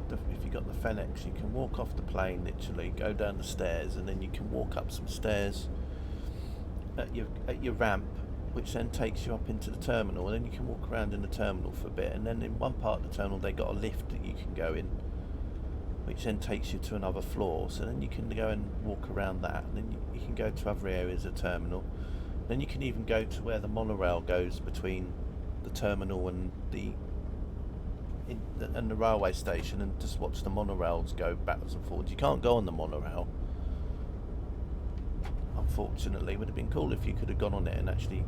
if you got the Fennex, you can walk off the plane literally, go down the stairs, and then you can walk up some stairs at your ramp, which then takes you up into the terminal, and then you can walk around in the terminal for a bit, and then in one part of the terminal they got a lift that you can go in, which then takes you to another floor. So then you can go and walk around that, and then you can go to other areas of the terminal. Then you can even go to where the monorail goes between the terminal and the railway station, and just watch the monorails go backwards and forwards. You can't go on the monorail, unfortunately. It would have been cool if you could have gone on it and actually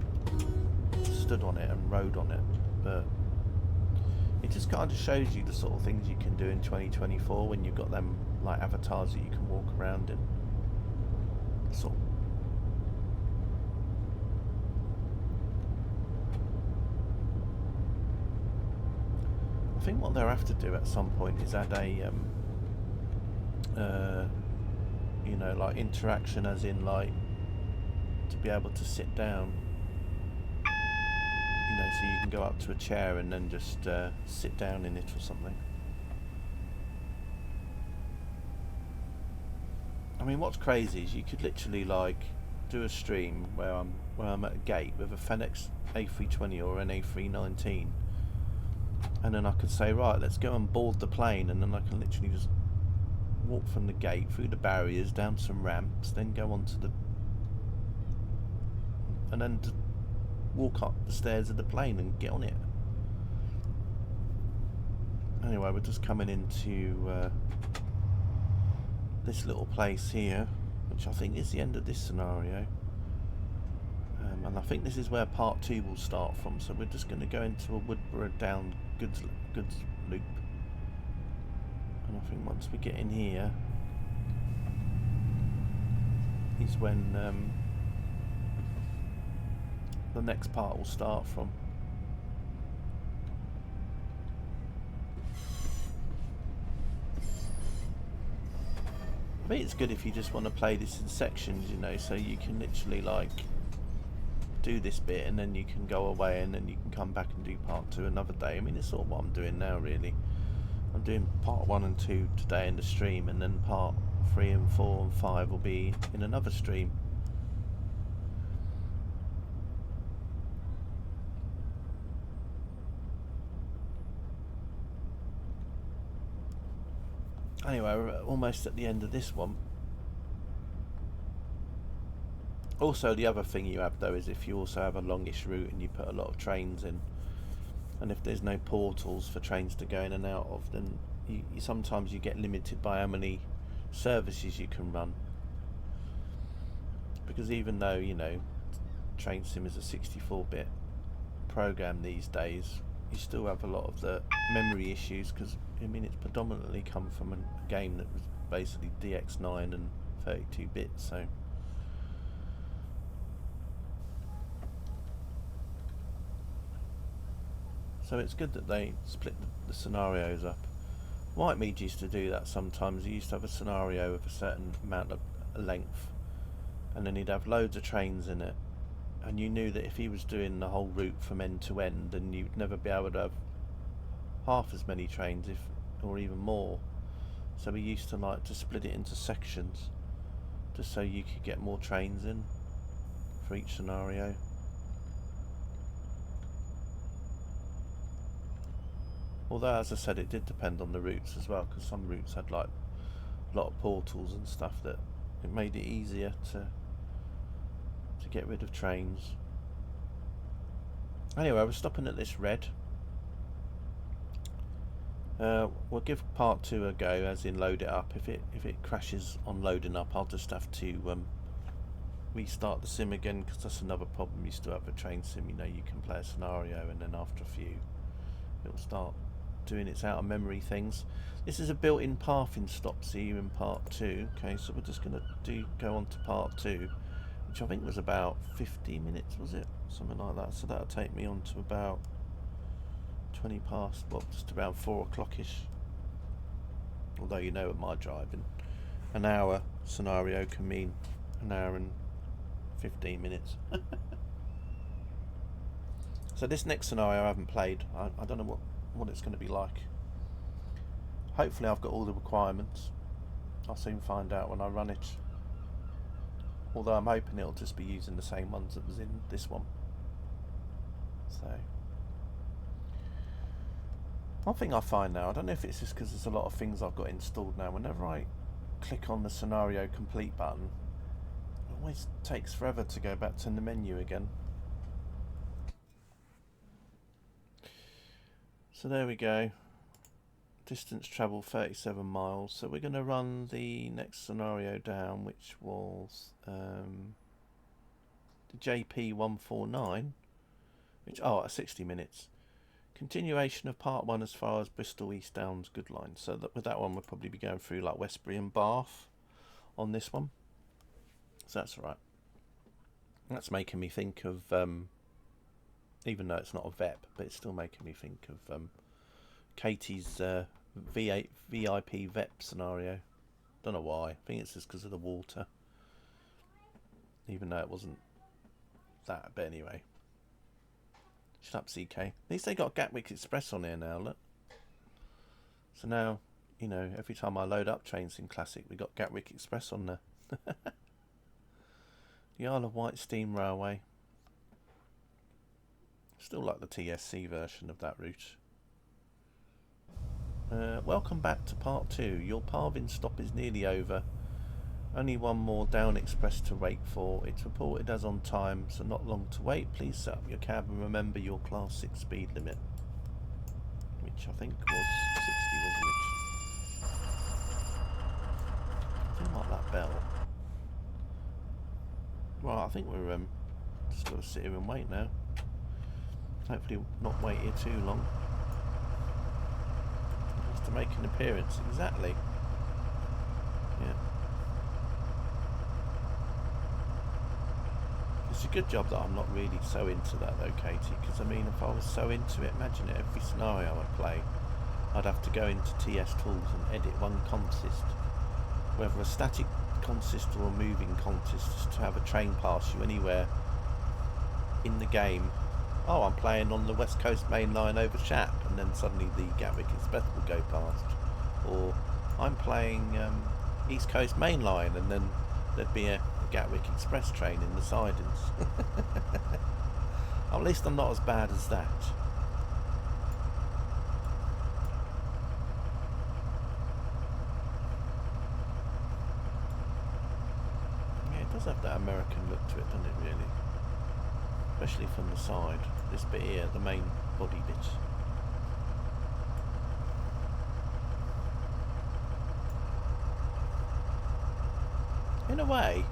stood on it and rode on it, but it just kind of shows you the sort of things you can do in 2024 when you've got them like avatars that you can walk around in. So I think what they'll have to do at some point is add a you know, like interaction, as in like to be able to sit down You know, so you can go up to a chair and then just sit down in it or something. I mean, what's crazy is you could literally like do a stream where I'm at a gate with a FedEx A320 or an A319, and then I could say, right, let's go and board the plane, and then I can literally just walk from the gate through the barriers down some ramps, then go onto the, and then walk up the stairs of the plane and get on it. Anyway, we're just coming into this little place here, which I think is the end of this scenario, and I think this is where part 2 will start from. So we're just going to go into a Woodborough down goods loop, and I think once we get in here is when the next part will start from. I think it's good if you just want to play this in sections, you know, so you can literally like do this bit and then you can go away and then you can come back and do part 2 another day. I mean, it's sort of what I'm doing now, really. I'm doing part 1 and 2 today in the stream, and then part 3 and 4 and 5 will be in another stream. Anyway, we're almost at the end of this one. Also, the other thing you have though is if you also have a longish route and you put a lot of trains in, and if there's no portals for trains to go in and out of, then you sometimes you get limited by how many services you can run. Because even though, you know, Train Sim is a 64-bit program these days, you still have a lot of the memory issues, because I mean it's predominantly come from a game that was basically DX9 and 32 bits, so it's good that they split the scenarios up. Whitemead used to do that sometimes. He used to have a scenario with a certain amount of length, and then he'd have loads of trains in it, and you knew that if he was doing the whole route from end to end, then you'd never be able to have half as many trains, or even more. So we used to like to split it into sections, just so you could get more trains in for each scenario. Although, as I said, it did depend on the routes as well, because some routes had like a lot of portals and stuff that it made it easier to get rid of trains. Anyway, we're stopping at this red. We'll give part 2 a go, as in load it up. If it crashes on loading up, I'll just have to restart the sim again, because that's another problem. You still have a train sim, you know, you can play a scenario and then after a few it'll start doing its out of memory things. This is a built-in pathing stop, see, in part 2. Okay, so we're just going to go on to part 2, which I think was about 50 minutes, was it? Something like that. So that'll take me on to about 20 past, well, just around 4 o'clock-ish. Although, you know, with my driving, an hour scenario can mean an hour and 15 minutes. So this next scenario I haven't played. I don't know what it's going to be like. Hopefully I've got all the requirements. I'll soon find out when I run it. Although I'm hoping it'll just be using the same ones that was in this one. So one thing I find now, I don't know if it's just because there's a lot of things I've got installed now, whenever I click on the scenario complete button, it always takes forever to go back to the menu again. So there we go. Distance travel 37 miles. So we're going to run the next scenario down, which was the JP149, which at 60 minutes. Continuation of part 1 as far as Bristol East Downs Good Line. So that with that one we'll probably be going through like Westbury and Bath on this one. So that's alright. That's making me think of even though it's not a VEP, but it's still making me think of Katie's V8 VIP VEP scenario. Don't know why. I think it's just because of the water. Even though it wasn't that, but anyway. Shut up, CK. At least they got Gatwick Express on here now, look. So now, you know, every time I load up Trains in Classic, we got Gatwick Express on there. The Isle of Wight Steam Railway. Still like the TSC version of that route. Welcome back to part 2. Your Parvin stop is nearly over. Only one more down express to wait for. It's reported as on time, so not long to wait. Please set up your cab and remember your class 6 speed limit, which I think was 60, wasn't it? I think like that bell. Right, I think we're just going to sit here and wait now. Hopefully not wait here too long. Just to make an appearance, exactly. Yeah. It's a good job that I'm not really so into that though, Katie, because I mean, if I was so into it, imagine it, every scenario I play, I'd have to go into TS Tools and edit one consist, whether a static consist or a moving consist, just to have a train pass you anywhere in the game. Oh, I'm playing on the West Coast Main Line over Shap, and then suddenly the Gatwick Express will go past. Or I'm playing East Coast Main Line, and then there'd be a Gatwick Express train in the sidings. At least I'm not as bad as that. Yeah, it does have that American look to it, doesn't it, really? Especially from the side. This bit here, the main body bit. In a way,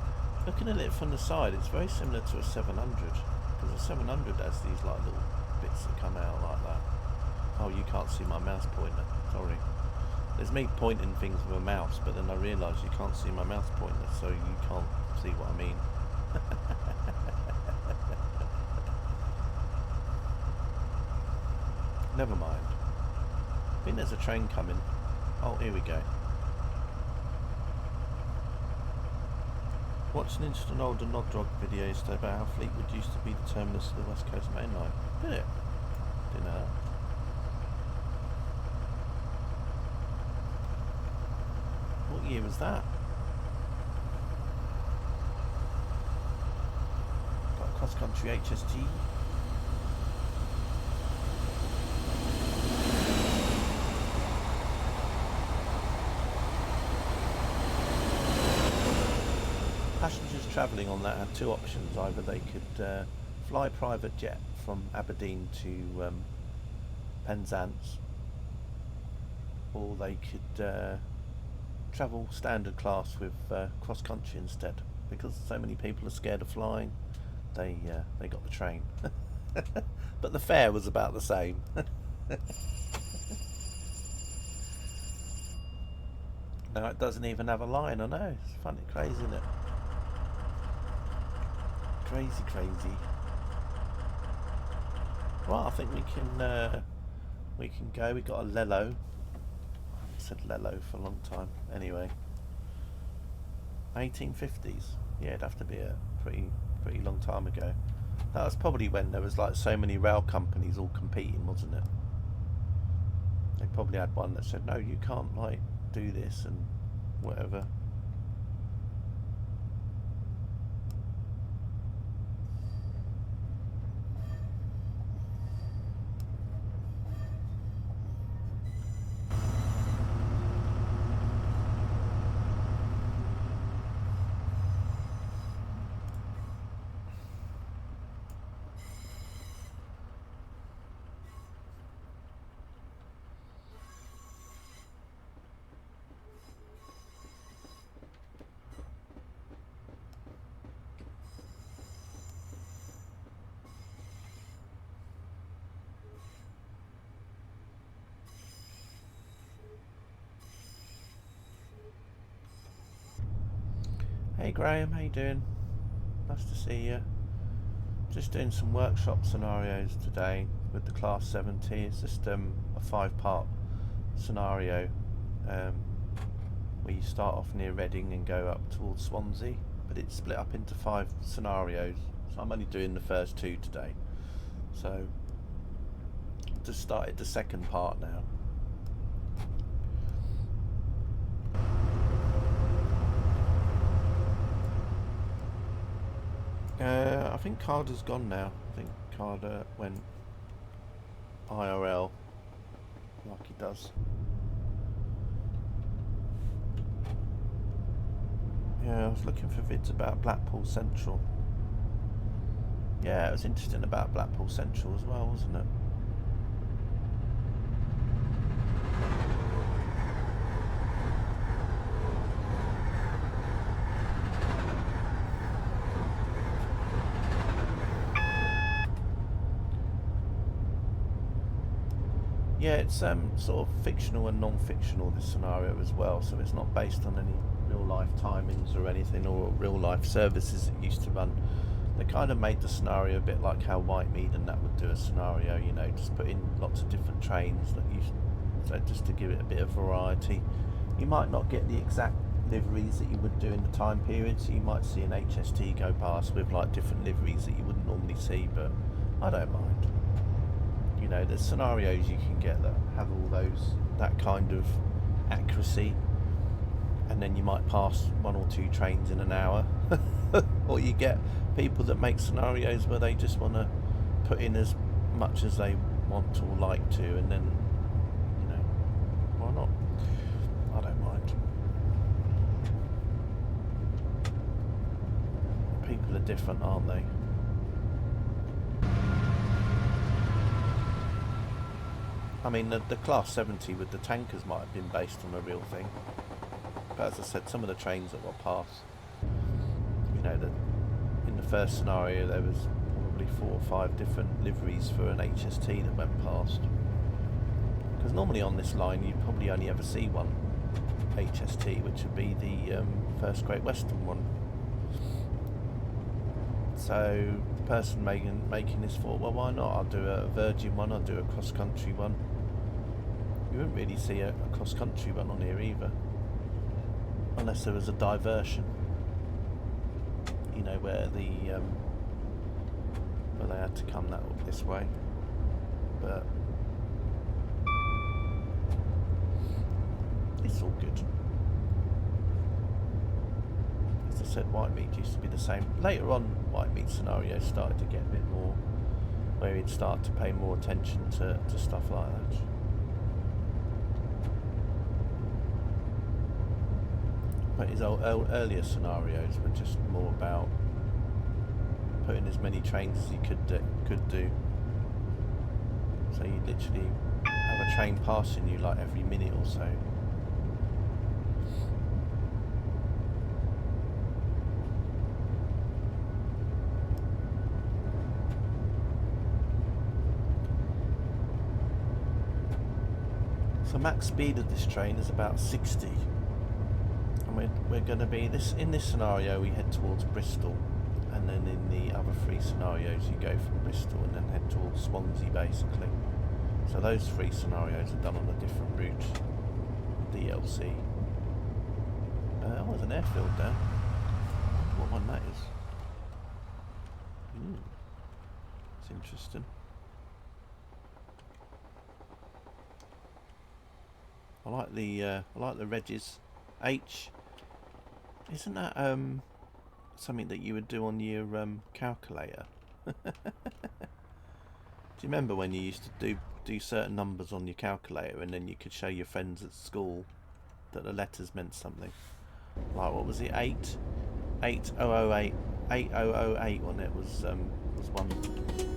looking at it from the side, it's very similar to a 700, because a 700 has these like little bits that come out like that. Oh, you can't see my mouse pointer, sorry. There's me pointing things with a mouse, but then I realise you can't see my mouse pointer, so you can't see what I mean. Never mind. I think there's a train coming. Oh, here we go. Watched an interesting older Nodrog video yesterday about how Fleetwood used to be the terminus of the West Coast Main Line. Did it? Didn't know that. What year was that? Got a cross-country HST. Passengers travelling on that had two options. Either they could fly private jet from Aberdeen to Penzance, or they could travel standard class with cross country instead. Because so many people are scared of flying, they got the train. But the fare was about the same. Now it doesn't even have a line. I know, it's funny, crazy, isn't it? Crazy. Right, I think we can go. We got a Lello. I haven't said Lello for a long time. Anyway, 1850s. Yeah, it'd have to be a pretty long time ago. That was probably when there was like so many rail companies all competing, wasn't it? They probably had one that said, no, you can't like do this and whatever. Hey Graham, how you doing? Nice to see you. Just doing some workshop scenarios today with the Class 7T. It's just a 5-part scenario where you start off near Reading and go up towards Swansea, but it's split up into 5 scenarios. So I'm only doing the first 2 today. So just started the second part now. I think Carter's gone now. I think Carter went IRL like he does. Yeah, I was looking for vids about Blackpool Central. Yeah, it was interesting about Blackpool Central as well, wasn't it? Yeah, it's sort of fictional and non-fictional, this scenario as well, so it's not based on any real-life timings or anything, or real-life services that used to run. They kind of made the scenario a bit like how Whitemead and that would do a scenario, you know, just put in lots of different trains that so just to give it a bit of variety. You might not get the exact liveries that you would do in the time period, so you might see an HST go past with like different liveries that you wouldn't normally see, but I don't mind. You know, there's scenarios you can get that have all that kind of accuracy, and then you might pass 1 or 2 trains in an hour. Or you get people that make scenarios where they just want to put in as much as they want or like to, and then, you know, why not? I don't mind. People are different, aren't they? I mean, the Class 70 with the tankers might have been based on a real thing. But as I said, some of the trains that were passed, you know, in the first scenario there was probably 4 or 5 different liveries for an HST that went past. Because normally on this line you probably only ever see one HST, which would be the First Great Western one. So the person making this thought, well, why not? I'll do a Virgin one, I'll do a cross-country one. You wouldn't really see a cross-country one on here either, unless there was a diversion. You know, where they had to come this way. But it's all good. As I said, Whitemead used to be the same. Later on, Whitemead scenarios started to get a bit more, where he'd start to pay more attention to stuff like that. But his earlier scenarios were just more about putting as many trains as he could do. So you'd literally have a train passing you like every minute or so. So max speed of this train is about 60. We're going to be in this scenario we head towards Bristol, and then in the other 3 scenarios you go from Bristol and then head towards Swansea basically. So those 3 scenarios are done on a different route, DLC. Oh, there's an airfield there. What one that is? It's interesting. I like the Regis H. Isn't that something that you would do on your calculator? Do you remember when you used to do certain numbers on your calculator, and then you could show your friends at school that the letters meant something? Like, what was it? 8008 when it was one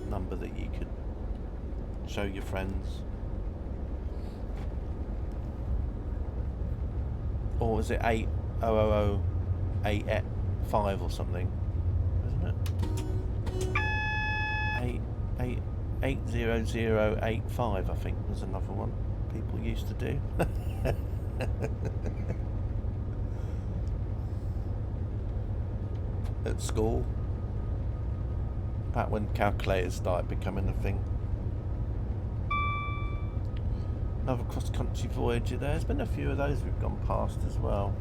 number that you could show your friends. Or was it 800885 or something? Isn't it? 80085 I think was another one people used to do. At school. Back when calculators started becoming a thing. Another cross-country Voyager there. There's been a few of those we've gone past as well.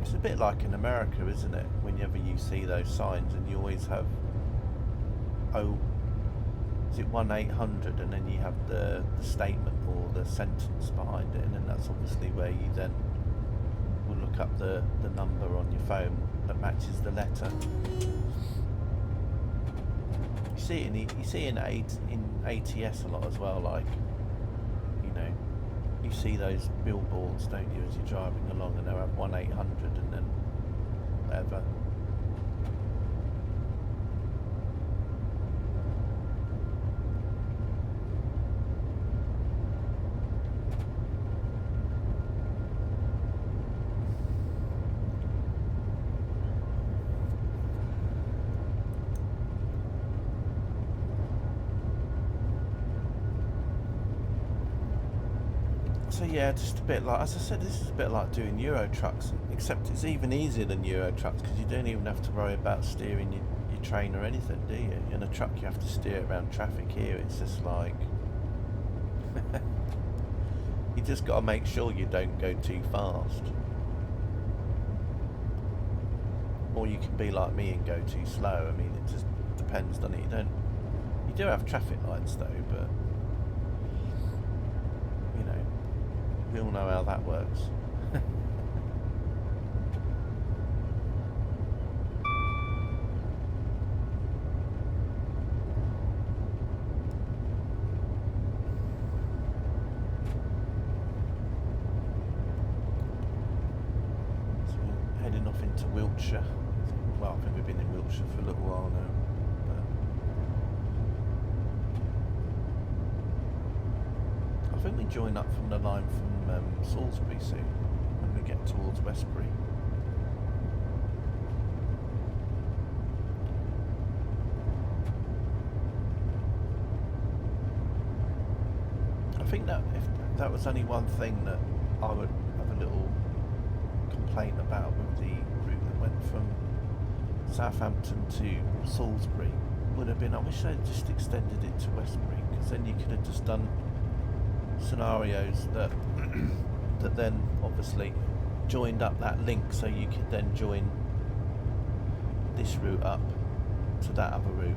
It's a bit like in America, isn't it? Whenever you see those signs, and you always have oh, is it 1-800, and then you have the statement or the sentence behind it, and then that's obviously where you then will look up the number on your phone that matches the letter. You see it in ATS a lot as well, like, you know, you see those billboards, don't you, as you're driving along, and they'll have 1-800 and then whatever. So yeah, just a bit like, as I said, this is a bit like doing Euro trucks, except it's even easier than Euro trucks because you don't even have to worry about steering your train or anything, do you? In a truck you have to steer it around traffic. Here it's just like you just got to make sure you don't go too fast, or you can be like me and go too slow. I mean, it just depends, doesn't it? You do have traffic lights though, but you know, we all know how that works. So we're heading off into Wiltshire. Well, I think we've been in Wiltshire for a little while now. But I think we join up from the line from Salisbury soon when we get towards Westbury. I think that if that was only one thing that I would have a little complaint about with the route that went from Southampton to Salisbury, would have been, I wish they'd just extended it to Westbury, because then you could have just done scenarios that that then obviously joined up that link, so you could then join this route up to that other route,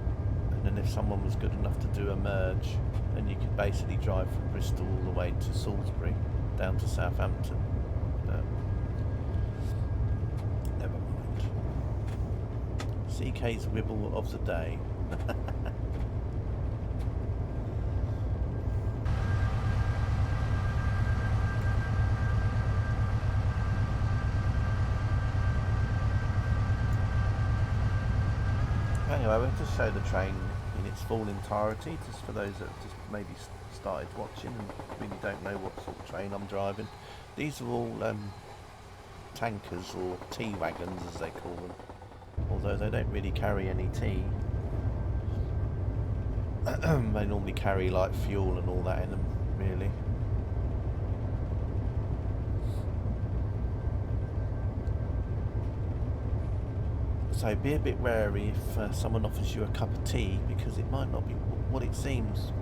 and then if someone was good enough to do a merge, then you could basically drive from Bristol all the way to Salisbury down to Southampton. But never mind. CK's Wibble of the day. Anyway, we'll just show the train in its full entirety, just for those that just maybe started watching and really don't know what sort of train I'm driving. These are all tankers, or tea wagons as they call them, although they don't really carry any tea. They normally carry like fuel and all that in them, really. So be a bit wary if someone offers you a cup of tea, because it might not be what it seems.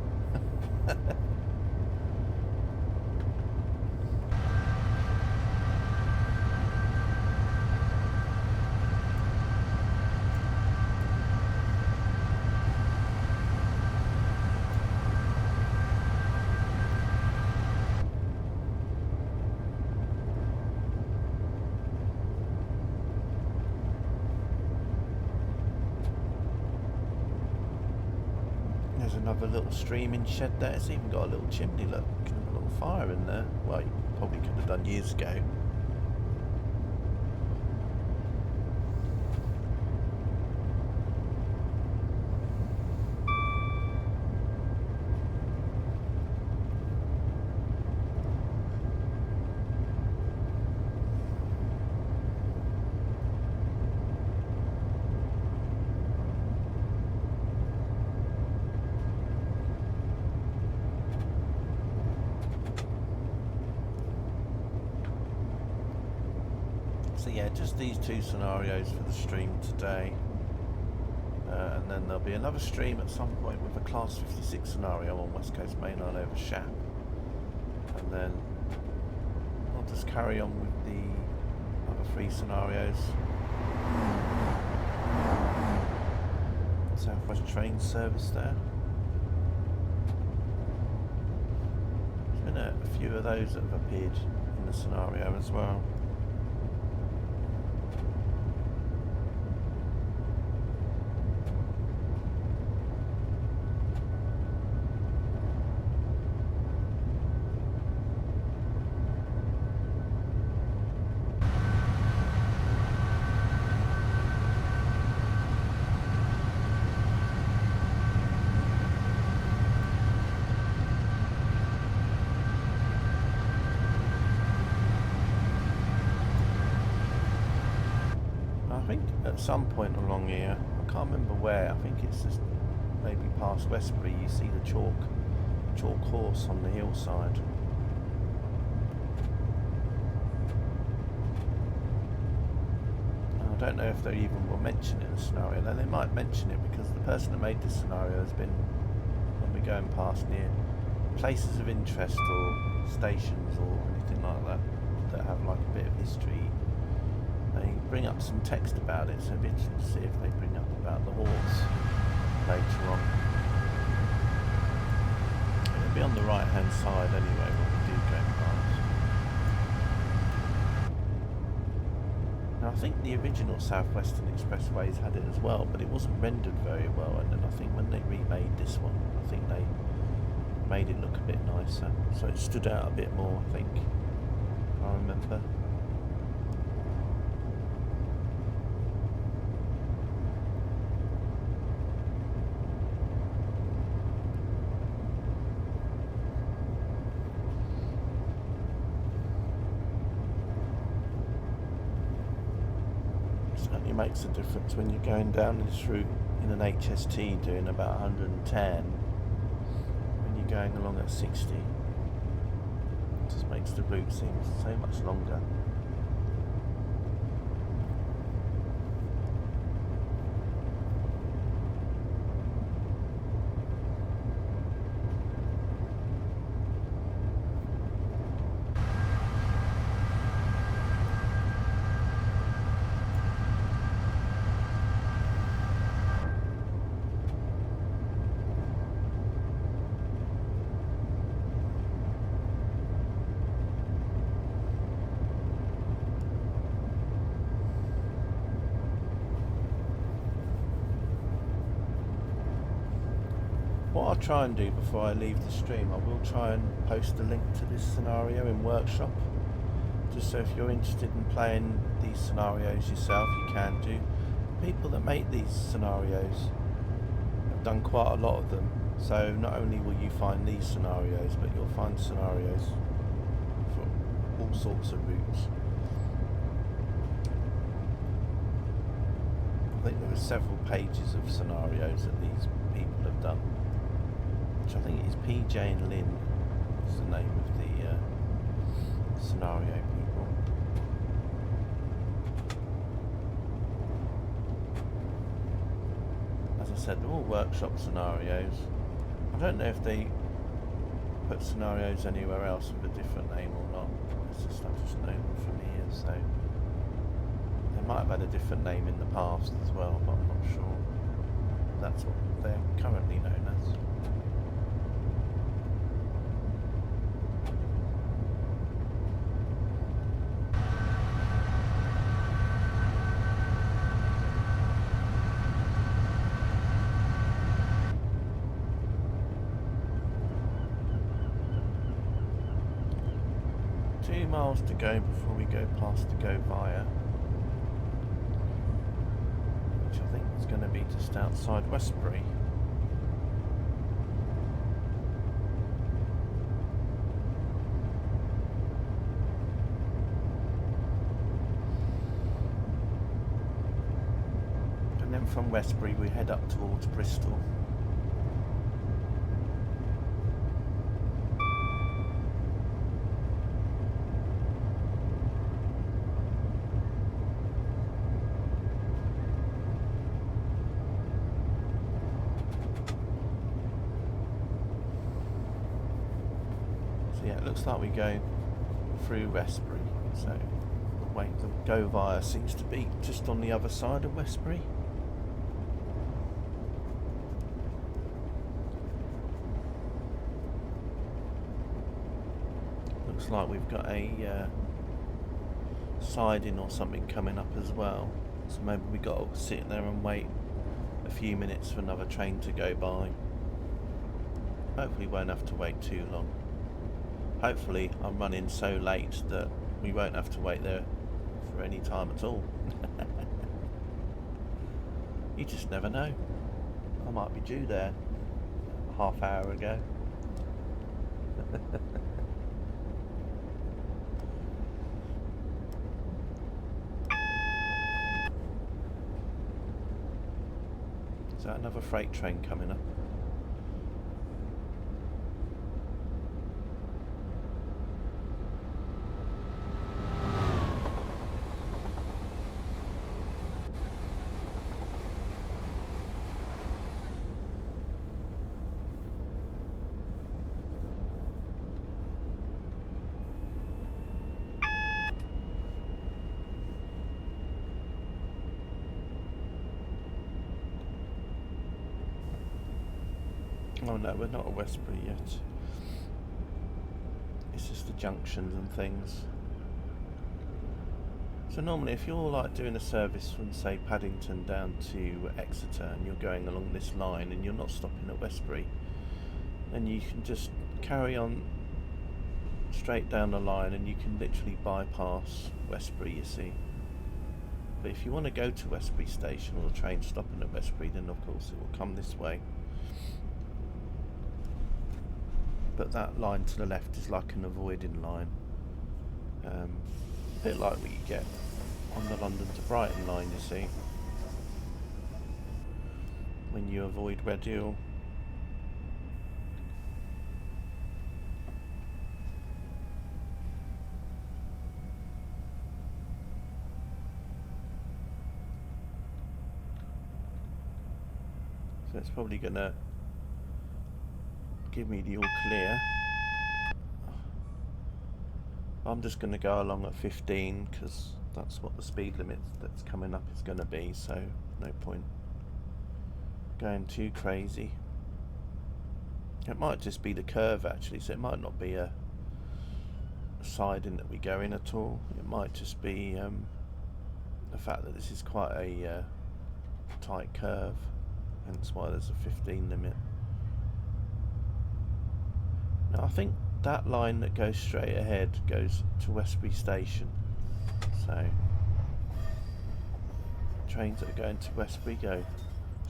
There's another little streaming shed there. It's even got a little chimney, look, and a little fire in there. Well, you probably could have done years ago. So yeah, just these two scenarios for the stream today, and then there'll be another stream at some point with a Class 56 scenario on West Coast Main Line over Shap, and then I'll just carry on with the other three scenarios Southwest train service there. There's been a few of those that have appeared in the scenario as well. I think at some point along here, I can't remember where, I think it's just maybe past Westbury, you see the chalk horse on the hillside. I don't know if they even will mention it in the scenario. Now they might mention it because the person that made this scenario has been, when we're going past near places of interest or stations or anything like that that have like a bit of history, they bring up some text about it, so it'll be interesting to see if they bring up about the horse later on. It'll be on the right hand side anyway when we do go past. Now I think the original Southwestern Expressways had it as well, but it wasn't rendered very well, and then I think when they remade this one, I think they made it look a bit nicer, so it stood out a bit more, I think, I remember. Certainly makes a difference when you're going down this route in an HST doing about 110 when you're going along at 60. It just makes the route seem so much longer. What I'll try and do before I leave the stream, I will try and post a link to this scenario in Workshop, just so if you're interested in playing these scenarios yourself, you can do. People that make these scenarios have done quite a lot of them, so not only will you find these scenarios, but you'll find scenarios for all sorts of routes. I think there were several pages of scenarios that these people have done, which I think is PJ and Lynn is the name of the scenario people. As I said, they're all workshop scenarios. I don't know if they put scenarios anywhere else with a different name or not. It's just, I've just known them from here, so they might have had a different name in the past as well, but I'm not sure. That's what they're currently known as. Miles to go before we go past the Go Via, which I think is going to be just outside Westbury. And then from Westbury we head up towards Bristol. Yeah, it looks like we go through Westbury, so the Go Via seems to be just on the other side of Westbury. Looks like we've got a siding or something coming up as well. So maybe we got to sit there and wait a few minutes for another train to go by. Hopefully won't have to wait too long. Hopefully I'm running so late that we won't have to wait there for any time at all. You just never know. I might be due there a half hour ago. Is that another freight train coming up? Oh no, we're not at Westbury yet. It's just the junctions and things. So normally if you're like doing a service from say Paddington down to Exeter and you're going along this line and you're not stopping at Westbury, then you can just carry on straight down the line and you can literally bypass Westbury, you see. But if you want to go to Westbury station or the train stopping at Westbury, then of course it will come this way. But that line to the left is like an avoiding line, a bit like what you get on the London to Brighton line, you see, when you avoid Red Hill. So it's probably gonna give me the all clear. I'm just going to go along at 15 because that's what the speed limit that's coming up is going to be, so no point going too crazy. It might just be the curve actually, so it might not be a siding that we go in at all. It might just be the fact that this is quite a tight curve, hence why there's a 15 limit. Now I think that line that goes straight ahead goes to Westbury station, so trains that are going to Westbury go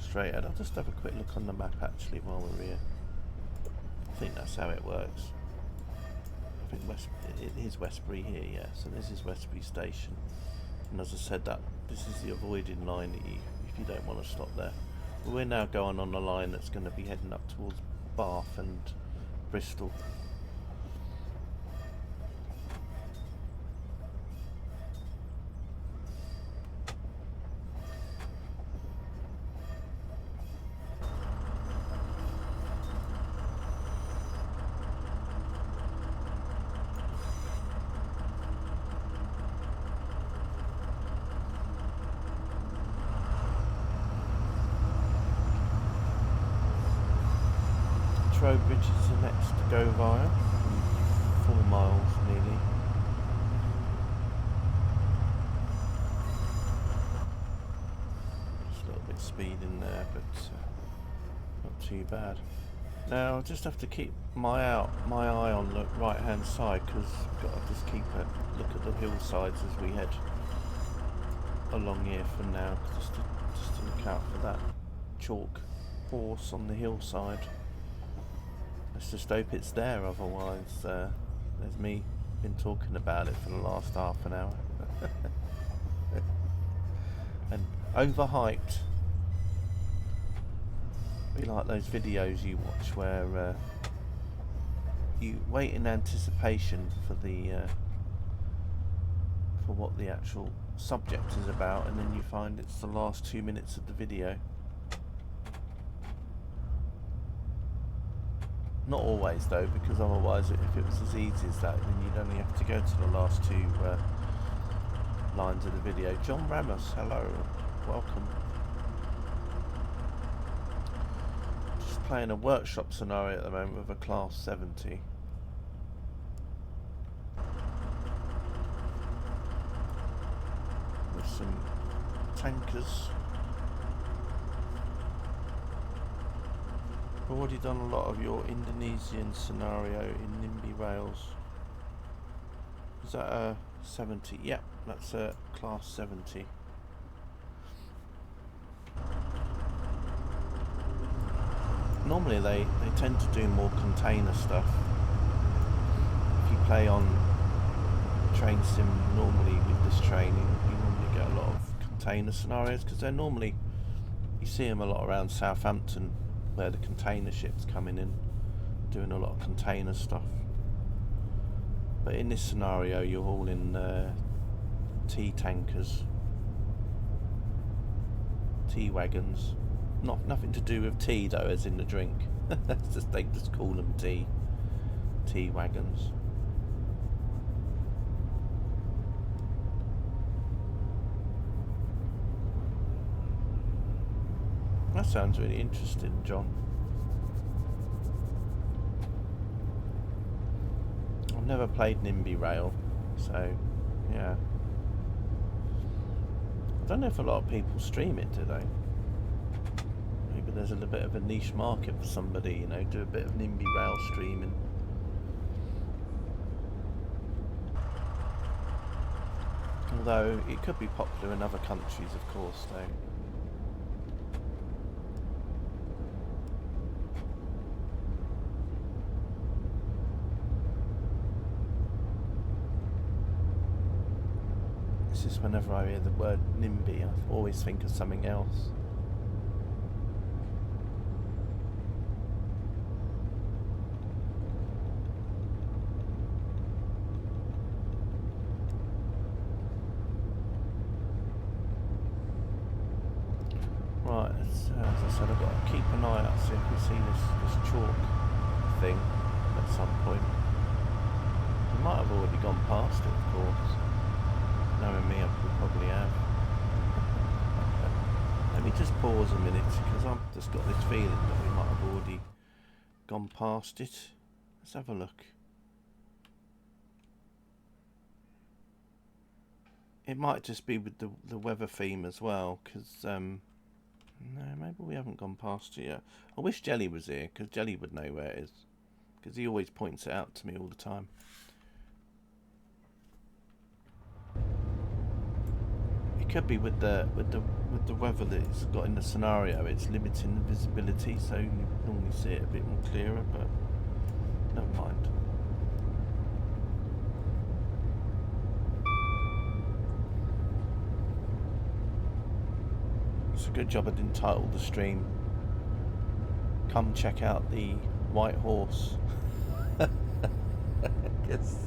straight ahead. I'll just have a quick look on the map actually while we're here. I think that's how it works. I think it is Westbury here, yeah, so this is Westbury station, and as I said, that this is the avoiding line that if you don't want to stop there. But we're now going on the line that's going to be heading up towards Bath and Bristol. Trowbridge is the next to go via, 4 miles nearly. Just a little bit of speed in there, but not too bad. Now I'll just have to keep my eye on the right hand side, because I've got to just keep a look at the hillsides as we head along here for now, just to look out for that chalk horse on the hillside. Let's just hope it's there, otherwise there's me been talking about it for the last half an hour. And overhyped. Be like those videos you watch where you wait in anticipation for the for what the actual subject is about, and then you find it's the last 2 minutes of the video. Not always though, because otherwise if it was as easy as that, then you'd only have to go to the last 2 lines of the video. John Ramos, hello, welcome. Just playing a workshop scenario at the moment with a Class 70. with some tankers. I've already done a lot of your Indonesian scenario in NIMBY Rails. Is that a 70? Yep, that's a class 70. Normally they tend to do more container stuff. If you play on train sim normally with this train, you normally get a lot of container scenarios, because they're normally, you see them a lot around Southampton, where the container ships coming in, doing a lot of container stuff. But in this scenario, you're all in tea tankers, tea wagons. Nothing to do with tea though, as in the drink. It's just, they just call them tea wagons. That sounds really interesting, John. I've never played NIMBY Rail, so yeah. I don't know if a lot of people stream it, do they? Maybe there's a little bit of a niche market for somebody, you know, do a bit of NIMBY Rail streaming. Although it could be popular in other countries, of course, though. Just whenever I hear the word NIMBY, I always think of something else. Right, as I said, I've got to keep an eye out, see if we see this chalk thing at some point. We might have already gone past it, of course. Knowing me, we probably have. Let me just pause a minute, because I've just got this feeling that we might have already gone past it. Let's have a look. It might just be with the weather theme as well, because no, maybe we haven't gone past it yet. I wish Jelly was here, because Jelly would know where it is, because he always points it out to me all the time. Could be with the weather that it's got in the scenario. It's limiting the visibility, so you normally see it a bit more clearer, but never mind. It's a good job I didn't title the stream "Come check out the White Horse," because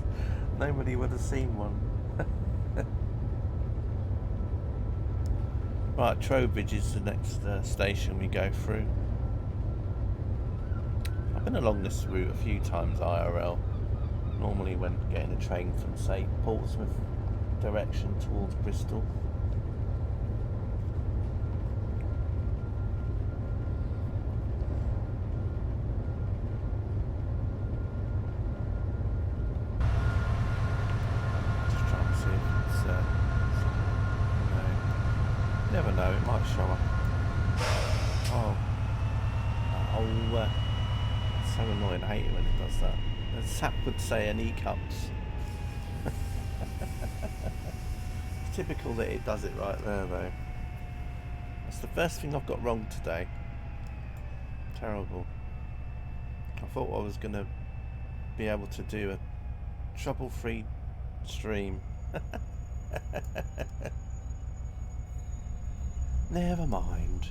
nobody would have seen one. Right, Trowbridge is the next station we go through. I've been along this route a few times IRL. Normally when getting a train from, say, Portsmouth direction towards Bristol. Just trying to see if it's... never know, it might show up. Oh, it's so annoying. I hate it when it does that. As Sap would say, an E-cups. It's typical that it does it right there, though. That's the first thing I've got wrong today. Terrible. I thought I was going to be able to do a trouble-free stream. Never mind.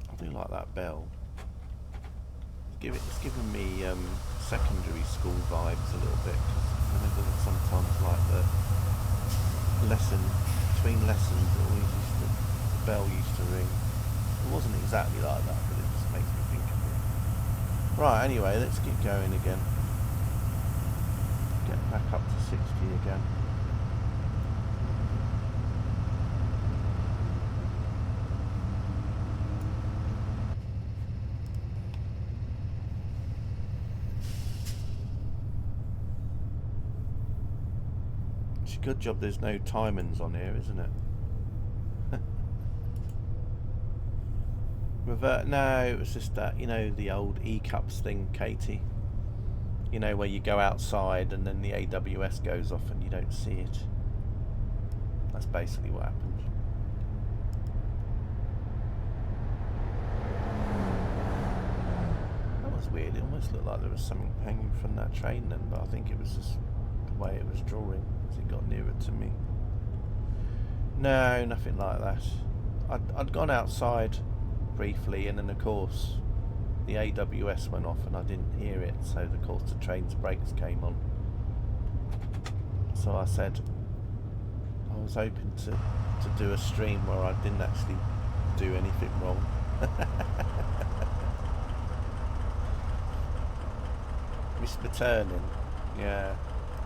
I do like that bell. It's giving me secondary school vibes a little bit. Whenever sometimes like the lesson, between lessons, the bell used to ring. It wasn't exactly like that, but it just makes me think of it. Right, anyway, let's keep going again. Get back up to 60 again. good job there's no timings on here, isn't it? Revert? No, it was just that, you know, the old E-cups thing, Katie. You know, where you go outside and then the AWS goes off and you don't see it. That's basically what happened. That was weird. It almost looked like there was something hanging from that train then, but I think it was just the way it was drawing as it got nearer to me. No, nothing like that. I'd gone outside briefly, and then of course the AWS went off and I didn't hear it, so of course the train's brakes came on. So I said I was hoping to do a stream where I didn't actually do anything wrong. Missed the turning. Yeah,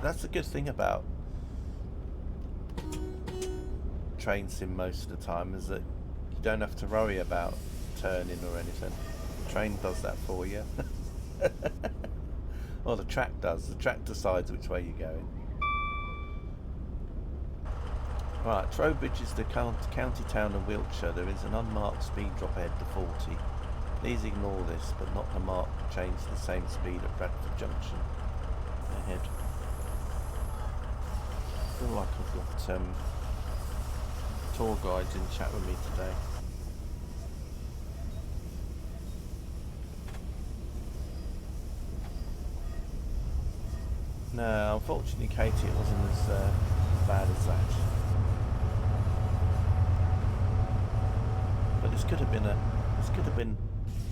that's the good thing about train sim most of the time, is that you don't have to worry about turning or anything. The train does that for you. Well, the track does. The track decides which way you're going. Right, Trowbridge is the county town of Wiltshire. There is an unmarked speed drop ahead to 40. Please ignore this, but not the mark change to the same speed at Bradford Junction ahead. I feel like I've got tour guides in chat with me today. No, unfortunately, Katie, it wasn't as bad as that. But this could have been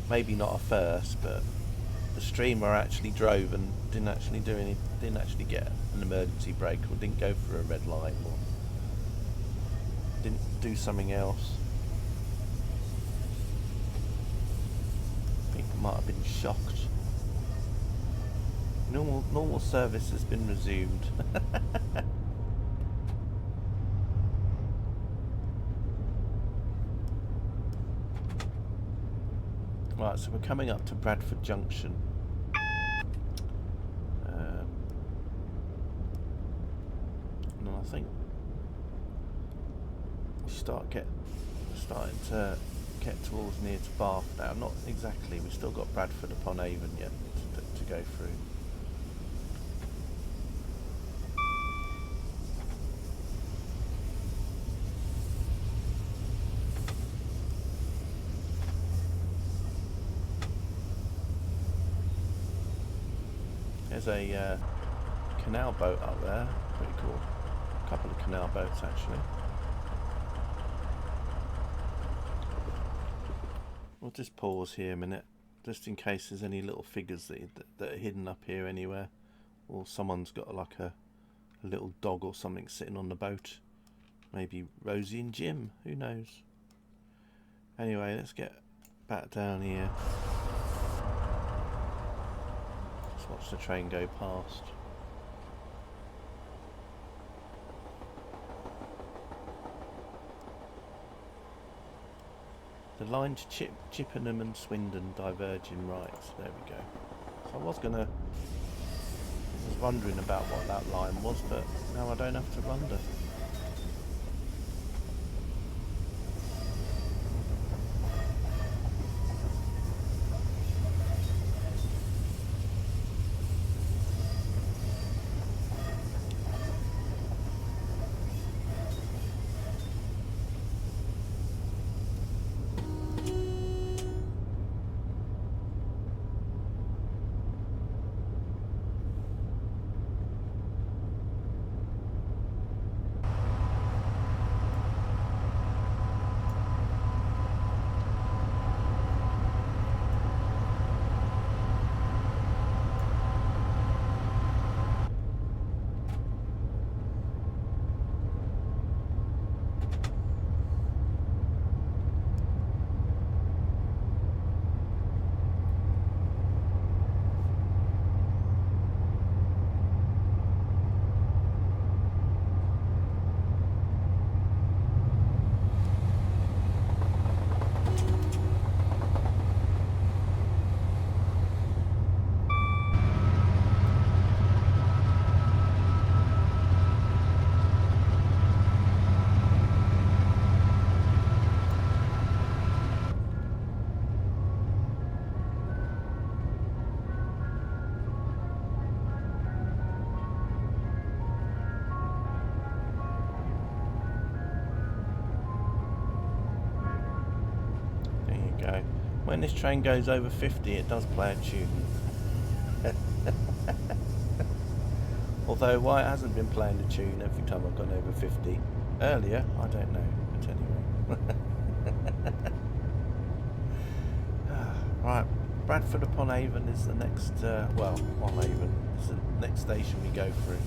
maybe not a first, but the streamer actually drove and didn't actually get an emergency brake, or didn't go for a red light, or didn't do something else. People might have been shocked. Normal service has been resumed. Right, so we're coming up to Bradford Junction. And I think we starting to get towards near to Bath now. Not exactly. We've still got Bradford upon Avon yet to go through. There's a canal boat up there, pretty cool. A couple of canal boats actually. We'll just pause here a minute, just in case there's any little figures that are hidden up here anywhere, or someone's got like a little dog or something sitting on the boat. Maybe Rosie and Jim, who knows. Anyway, let's get back down here. Watch the train go past. The line to Chippenham and Swindon diverging right. There we go. So I was wondering about what that line was, but now I don't have to wonder. we go. When this train goes over 50, it does play a tune. Although why it hasn't been playing a tune every time I've gone over 50 earlier, I don't know. But anyway. Right, Bradford upon Avon is the next, well, on Avon is the next station we go through.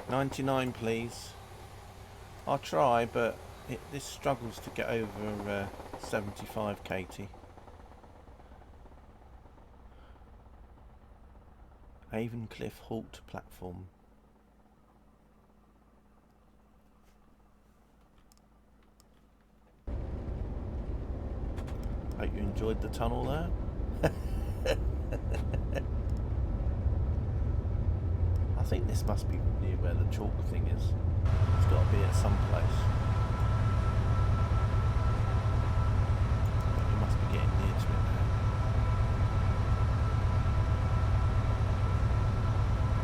$99, please. I'll try, but this struggles to get over 75, Katie. Avon-Cliff halt platform. Hope you enjoyed the tunnel there. I think this must be near where the chalk thing is. It's got to be at some place. But we must be getting near to it now.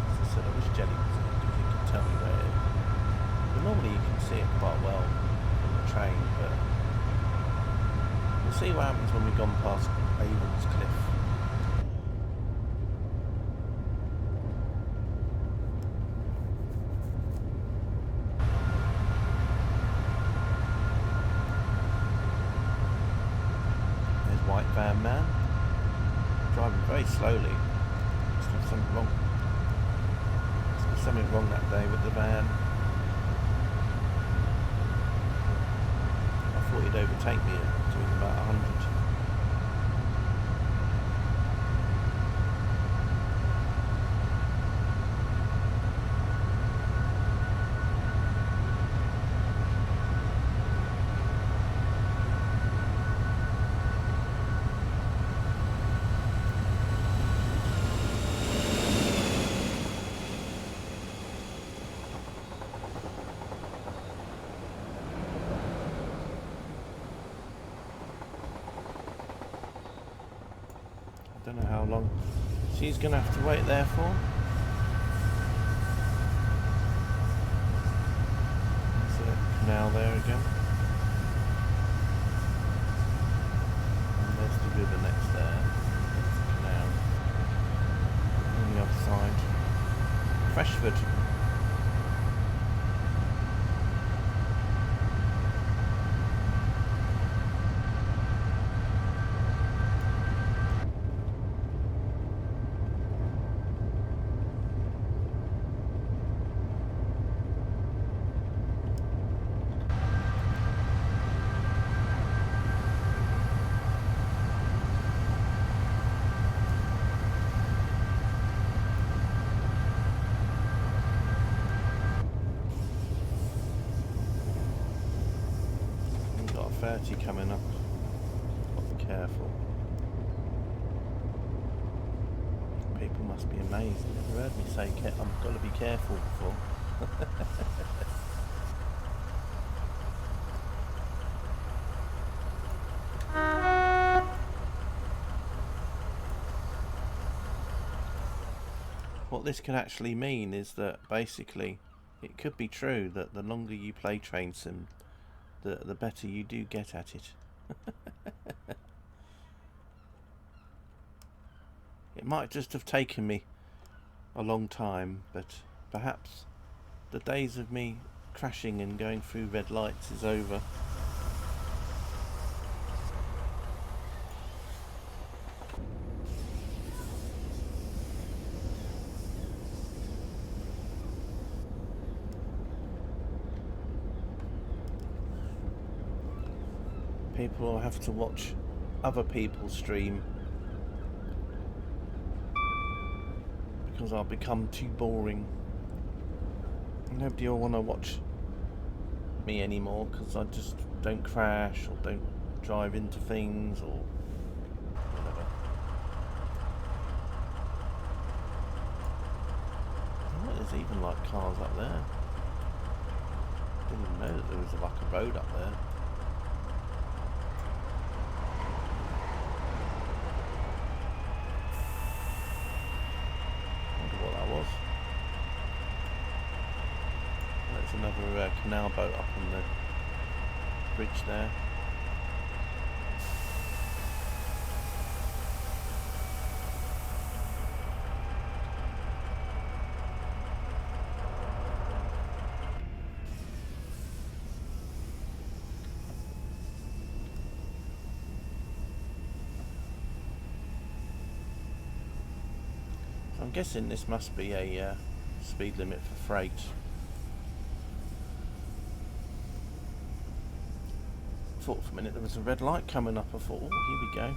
As I said, I wish Jelly was here because he could tell me where it is. But normally you can see it quite well from the train, but we'll see what happens when we've gone past Avon's Cliff. White van man driving very slowly. Must be something wrong. Must be something wrong that day with the van. I thought he'd overtake me doing about 100. Don't know how long she's going to have to wait there for. There's a canal there again. And there's the river next there. There's the canal. On the other side. Freshford. We've got a 30 coming up. Got to be careful. People must be amazed. They've never heard me say I've got to be careful before. What this can actually mean is that basically it could be true that the longer you play Train Sim, the better you do get at it. It might just have taken me a long time, but perhaps the days of me crashing and going through red lights is over. People will have to watch other people stream because I'll become too boring. Nobody will want to watch me anymore because I just don't crash or don't drive into things or whatever. Oh, there's even like cars up there. was like a road up there. Wonder what that was. There's another canal boat up on the bridge there. I'm guessing this must be a speed limit for freight. Thought for a minute there was a red light coming up. I thought, oh, here we go.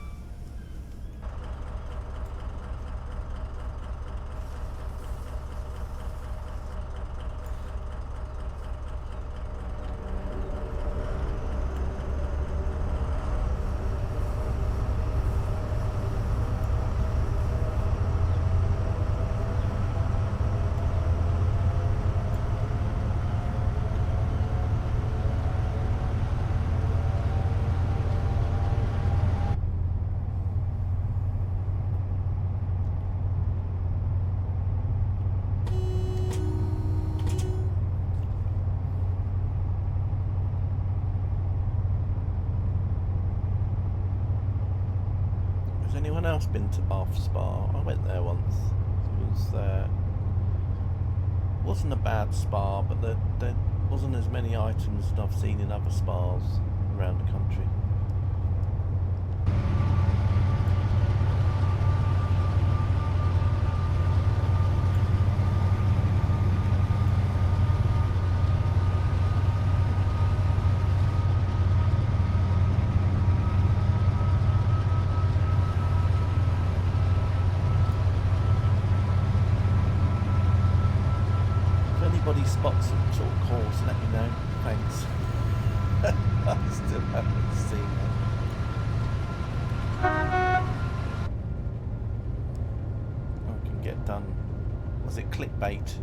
Anyone else been to Bath Spa? I went there once. It wasn't a bad spa, but there wasn't as many items that I've seen in other spas around the country. Spots some sort of course, let me know. Thanks. I still haven't seen it. I can get done. Was it clickbait?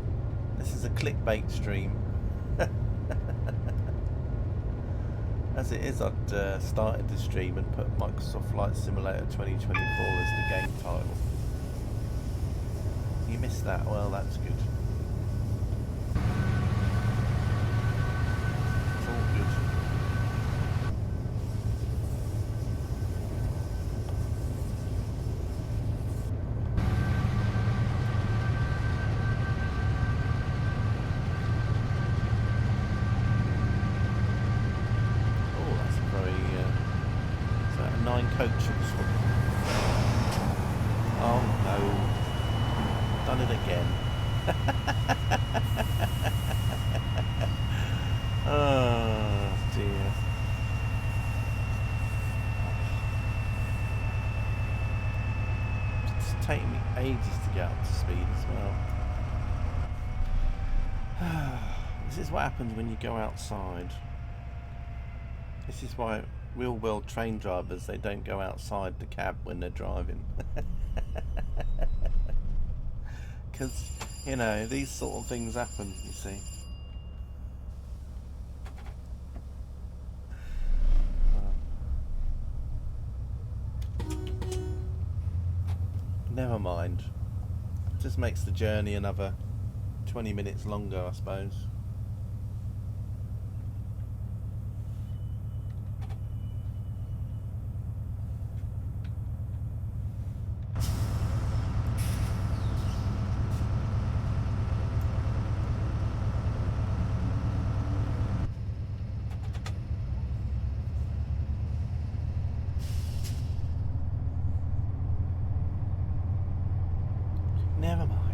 This is a clickbait stream. As it is, I'd started the stream and put Microsoft Flight Simulator 2024 as the game title. You missed that? Well, that's good. Taking me ages to get up to speed as well. This is what happens when you go outside. This is why real world train drivers, they don't go outside the cab when they're driving. Because, you know, these sort of things happen, you see. Never mind. Just makes the journey another 20 minutes longer, I suppose. Never mind.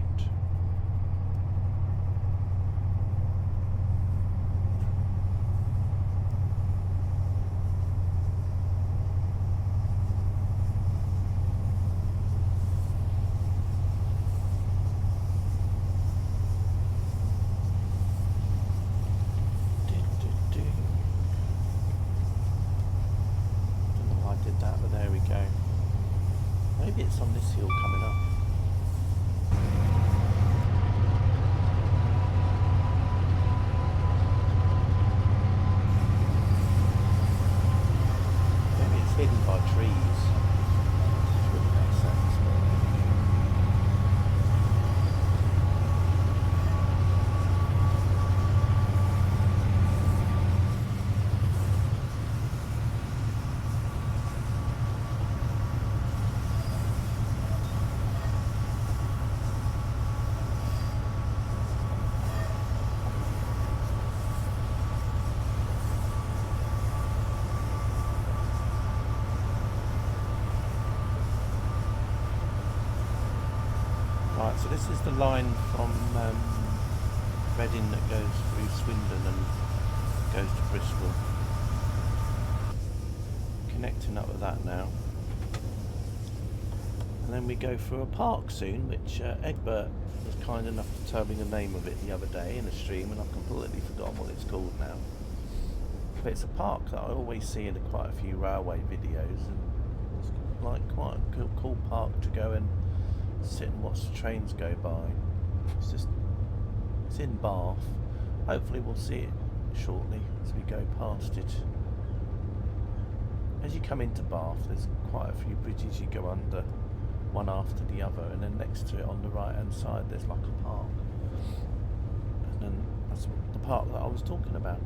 Don't know why I did that, but there we go. Maybe it's on this hill coming up. So this is the line from Reading that goes through Swindon and goes to Bristol. Connecting up with that now. And then we go through a park soon, which Egbert was kind enough to tell me the name of it the other day in a stream, and I've completely forgotten what it's called now. But it's a park that I always see in quite a few railway videos, and it's like quite a cool park to go and sit and watch the trains go by. It's in Bath. Hopefully we'll see it shortly as we go past it. As you come into Bath, there's quite a few bridges you go under, one after the other, and then next to it on the right hand side there's like a park, and then that's the park that I was talking about.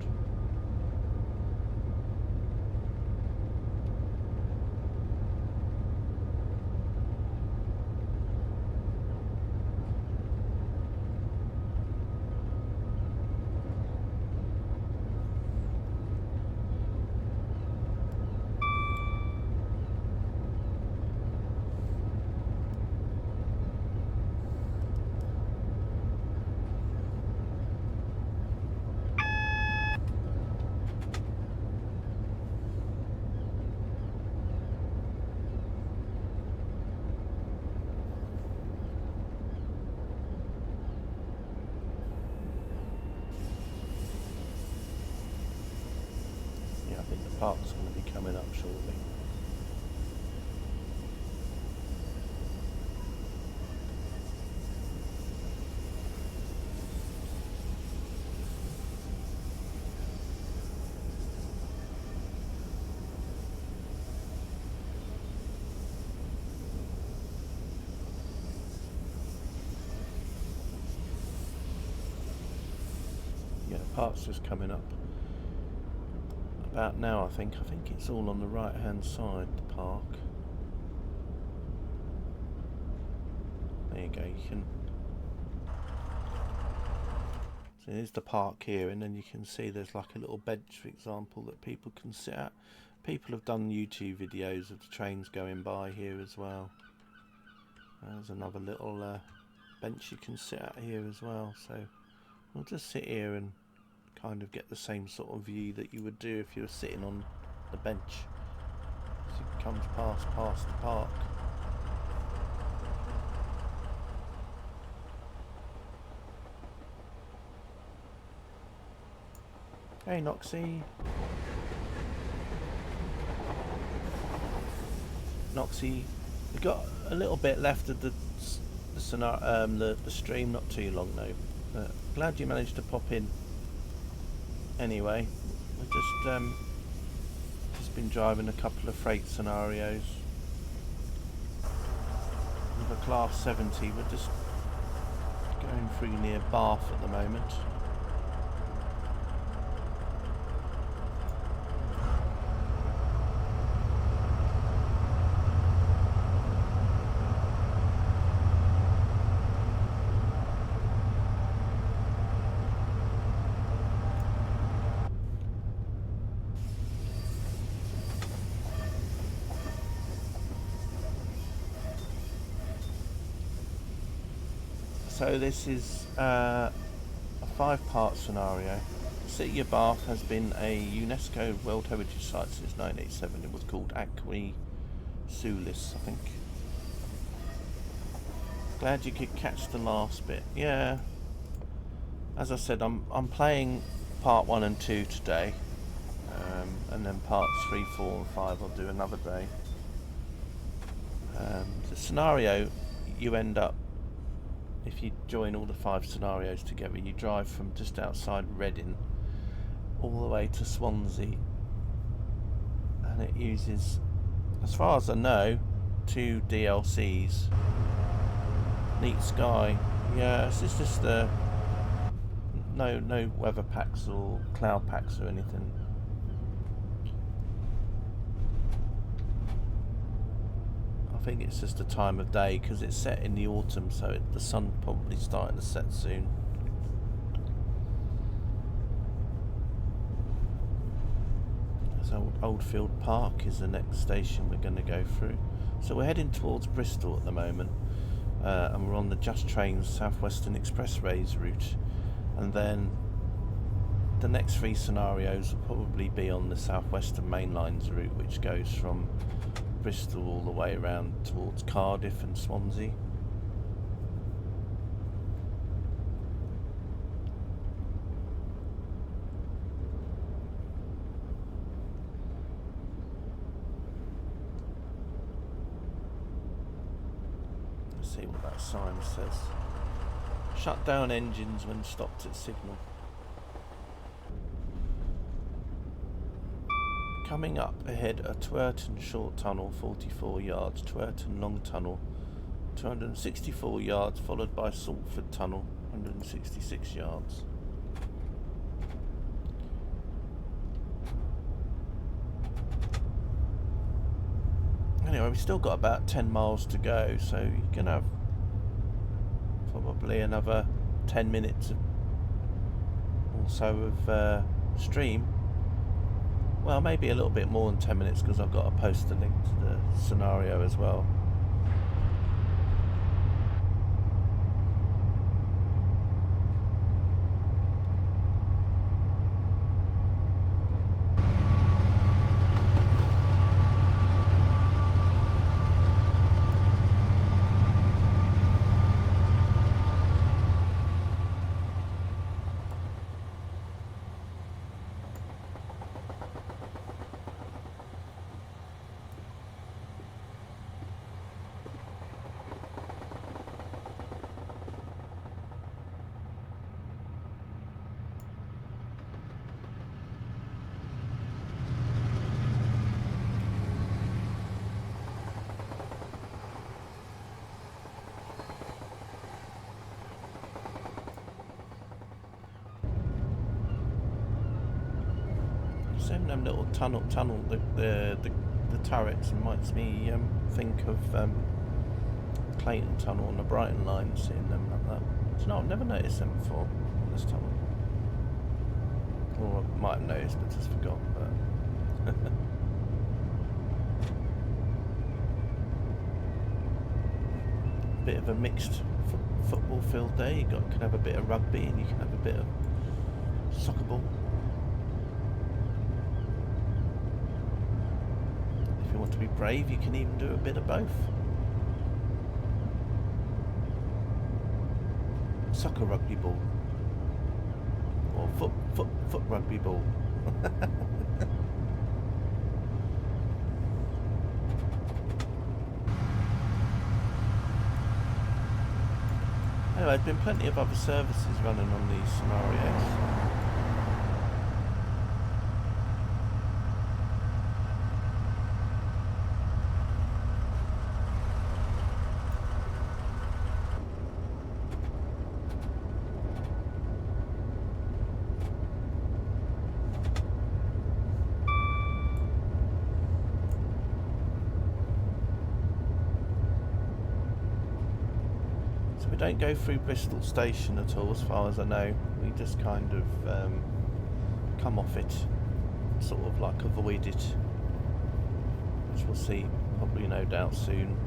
I think the park's going to be coming up shortly. Yeah, the park's just coming up. About now, I think it's all on the right hand side, the park. There you go, you can so there's the park here, and then you can see there's like a little bench, for example, that people can sit at. People have done YouTube videos of the trains going by here as well. There's another little bench you can sit at here as well, so we'll just sit here and kind of get the same sort of view that you would do if you were sitting on the bench as you come past the park. Hey Noxie. Noxie, we got a little bit left of the stream, not too long though. But glad you managed to pop in. Anyway, we've just been driving a couple of freight scenarios with a Class 70. We're just going through near Bath at the moment. So this is a 5-part scenario. The City of Bath has been a UNESCO World Heritage Site since 1987. It was called Aquae Sulis, I think. Glad you could catch the last bit. Yeah, as I said, I'm playing part 1 and 2 today, and then parts 3, 4 and 5 I'll do another day. The scenario, you end up, if you join all the 5 scenarios together, you drive from just outside Reading all the way to Swansea, and it uses, as far as I know, 2 DLCs. Neat sky. Yeah, this is just no weather packs or cloud packs or anything. I think it's just the time of day because it's set in the autumn, so the sun probably starting to set soon. So Oldfield Park is the next station we're going to go through. So we're heading towards Bristol at the moment. and we're on the Just Trains Southwestern Expressways route, and then the next 3 scenarios will probably be on the Southwestern Main Lines route, which goes from Bristol all the way around towards Cardiff and Swansea. Let's see what that sign says. Shut down engines when stopped at signal. Coming up ahead are Twerton Short Tunnel, 44 yards, Twerton Long Tunnel, 264 yards, followed by Salford Tunnel, 166 yards. Anyway, we've still got about 10 miles to go, so you're going to have probably another 10 minutes or so of stream. Well, maybe a little bit more than 10 minutes, because I've got to post a link to the scenario as well. Seeing them little the turrets reminds me think of Clayton Tunnel on the Brighton line, seeing them like that. Do you know, I've never noticed them before on this tunnel. Or I might have noticed but just forgot. But bit of a mixed football field there. You can have a bit of rugby and you can have a bit of soccer ball. If you want to be brave, you can even do a bit of both. Soccer rugby ball. Or foot rugby ball. Anyway, there's been plenty of other services running on these scenarios. We don't go through Bristol Station at all, as far as I know. We just kind of come off it, sort of like avoid it, which we'll see probably no doubt soon.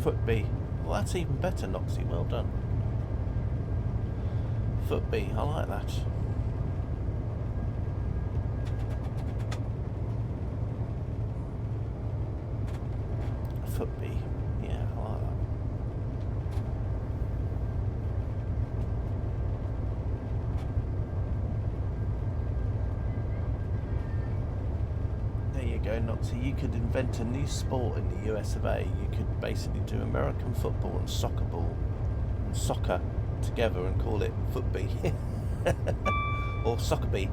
Footby. Well, that's even better, Noxie. Well done. Footby. I like that. Footby. Yeah, I like that. There you go, Noxie. You could invent a new sport in the US of A. You could basically do American football and soccer ball and soccer together and call it Footby. Or Soccerby.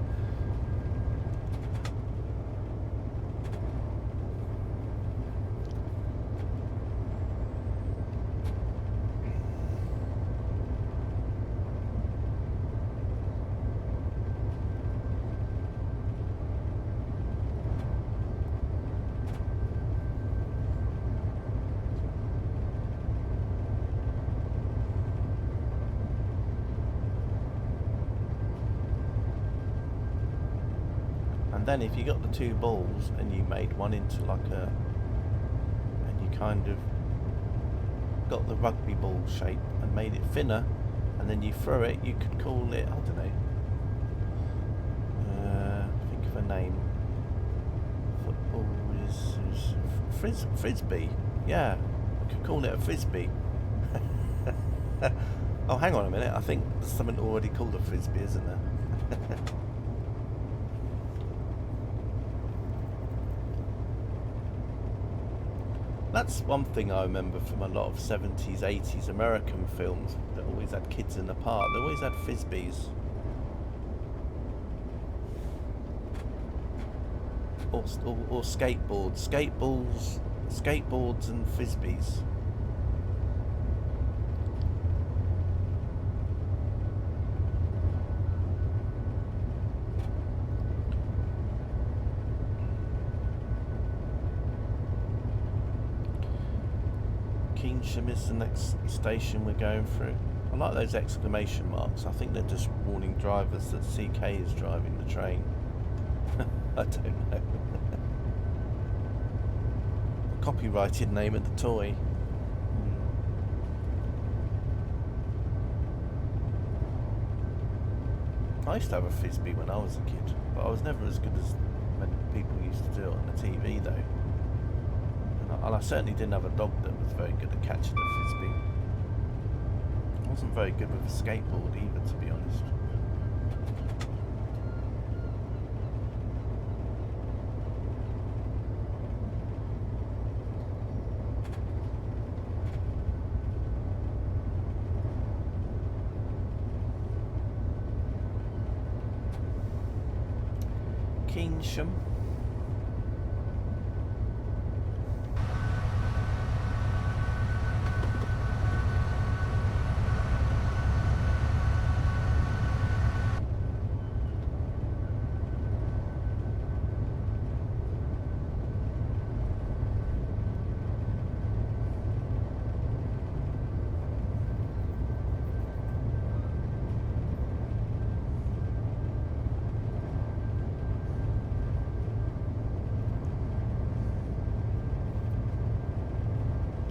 And then if you got the two balls and you made one into like a, and you kind of got the rugby ball shape and made it thinner, and then you throw it, you could call it, I don't know, think of a name. Football is frisbee. Yeah, we could call it a frisbee. Oh, hang on a minute. I think there's something already called a frisbee, isn't there? That's one thing I remember from a lot of 70s, 80s American films that always had kids in the park. They always had frisbees. Or skateboards. Skateboards and frisbees. Keynsham is the next station we're going through. I like those exclamation marks. I think they're just warning drivers that CK is driving the train. I don't know. The copyrighted name of the toy. I used to have a frisbee when I was a kid, but I was never as good as when people used to do it on the TV though. And I certainly didn't have a dog that was very good at catching a frisbee. I wasn't very good with a skateboard either, to be honest. Keynsham.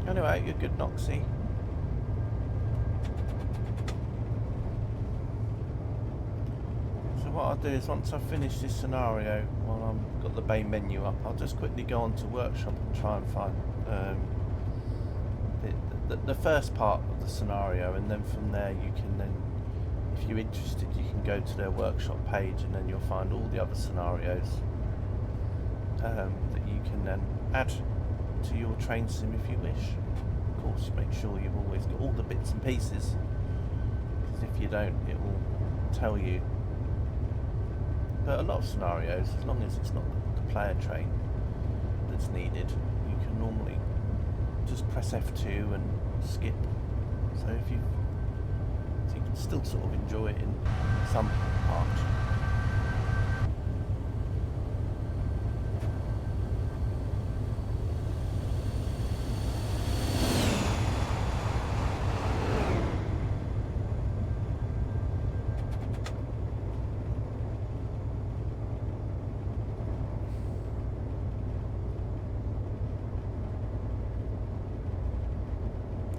Anyway, you're good, Noxie. So what I'll do is once I've finished this scenario, while I've got the main menu up, I'll just quickly go on to Workshop and try and find the first part of the scenario, and then from there you can then, if you're interested, you can go to their Workshop page, and then you'll find all the other scenarios that you can then add to your train sim if you wish. Of course, make sure you've always got all the bits and pieces, because if you don't, it will tell you. But a lot of scenarios, as long as it's not the player train that's needed, you can normally just press F2 and skip. So you can still sort of enjoy it in some part.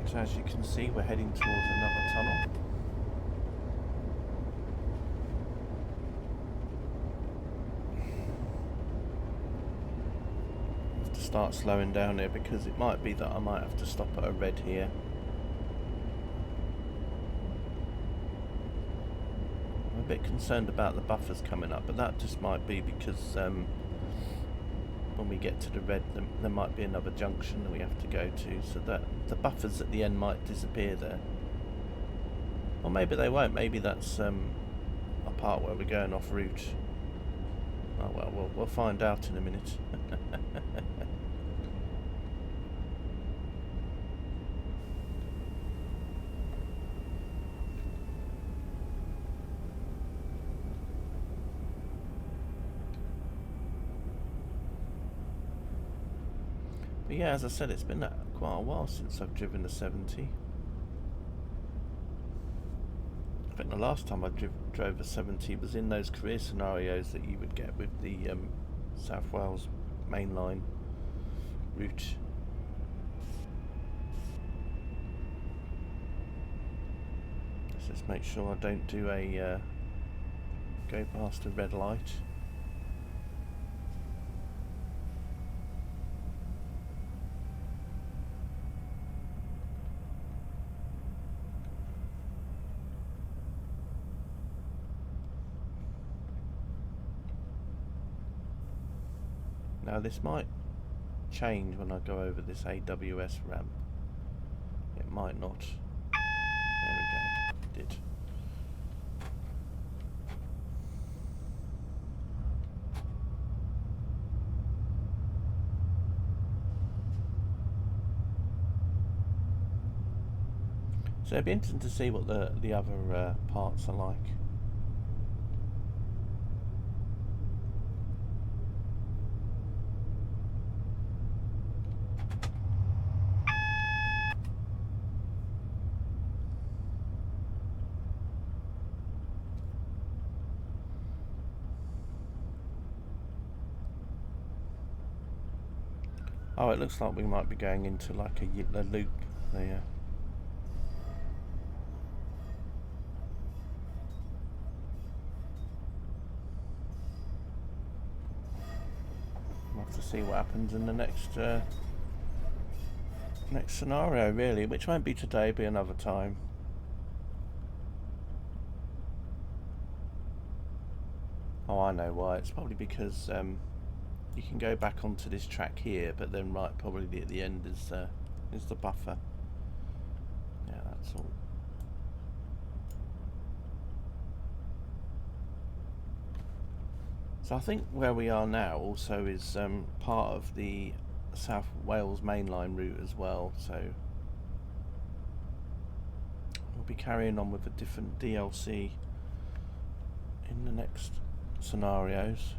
So as you can see, we're heading towards another tunnel. I have to start slowing down here because it might be that I might have to stop at a red here. I'm a bit concerned about the buffers coming up, but that just might be because when we get to the red, there might be another junction that we have to go to, so that the buffers at the end might disappear there. Or maybe they won't. Maybe that's a part where we're going off route. Oh well, we'll find out in a minute. But yeah, as I said, it's been quite a while since I've driven the 70. I think the last time I drove a 70 was in those career scenarios that you would get with the South Wales mainline route. Let's just make sure I don't do a go past a red light. Now this might change when I go over this AWS ramp. It might not. There we go. It did. So it'd be interesting to see what the other parts are like. Oh, it looks like we might be going into like a loop there. We'll have to see what happens in the next scenario, really, which won't be today, be another time. Oh, I know why. It's probably because you can go back onto this track here, but then right probably at the end is the buffer. Yeah, that's all. So I think where we are now also is part of the South Wales mainline route as well, so we'll be carrying on with a different DLC in the next scenarios.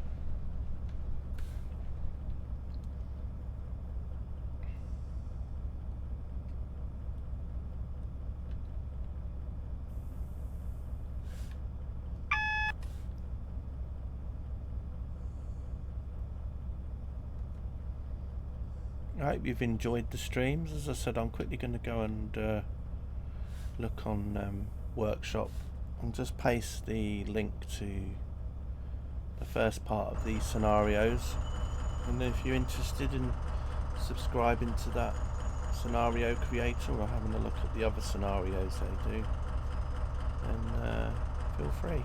I hope you've enjoyed the streams. As I said, I'm quickly going to go and look on Workshop and just paste the link to the first part of these scenarios, and if you're interested in subscribing to that scenario creator or having a look at the other scenarios they do, then feel free.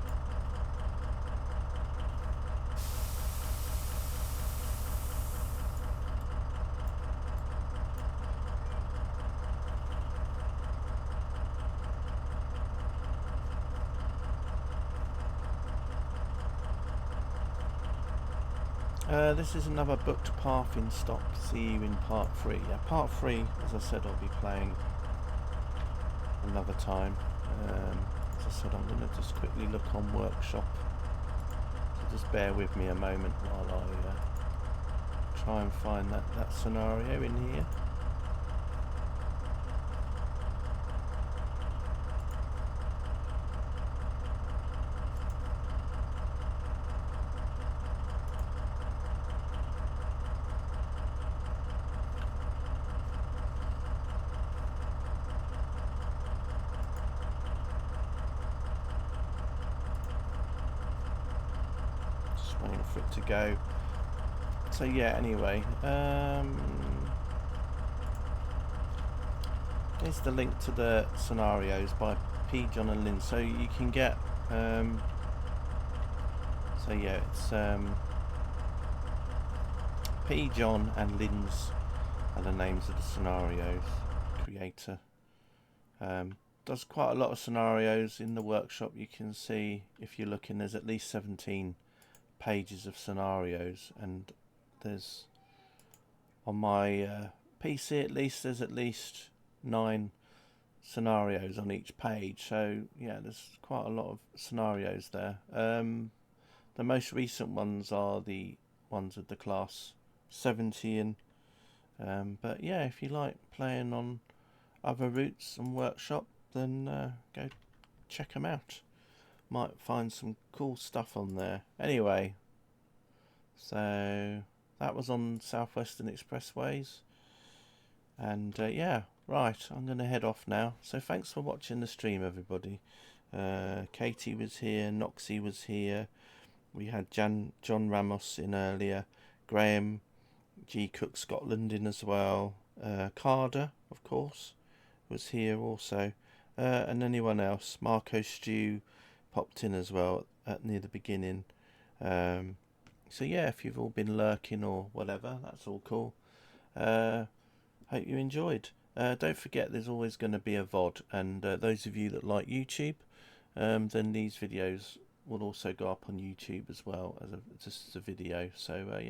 This is another booked path in stop. See you in part 3. Yeah, part 3, as I said, I'll be playing another time. As I said, I'm going to just quickly look on Workshop. So just bear with me a moment while I try and find that scenario in here. Waiting for it to go. So yeah, anyway, here's the link to the scenarios by P. John and Lynn. So you can get so yeah, it's P. John and Lynn's are the names of the scenarios creator. Does quite a lot of scenarios in the Workshop. You can see, if you're looking, there's at least 17 pages of scenarios, and there's, on my PC at least 9 scenarios on each page. So yeah, there's quite a lot of scenarios there. The most recent ones are the ones with the class 70, and but yeah, if you like playing on other routes and Workshop, then go check them out. Might find some cool stuff on there. Anyway, so that was on Southwestern Expressways. And yeah, right, I'm going to head off now. So thanks for watching the stream, everybody. Katie was here, Noxie was here. We had John Ramos in earlier. Graham G. Cook Scotland in as well. Carder, of course, was here also. And anyone else. Marco Stew popped in as well at near the beginning. So yeah, if you've all been lurking or whatever, that's all cool. Hope you enjoyed. Don't forget there's always going to be a VOD, and those of you that like YouTube, then these videos will also go up on YouTube as well as just as a video. So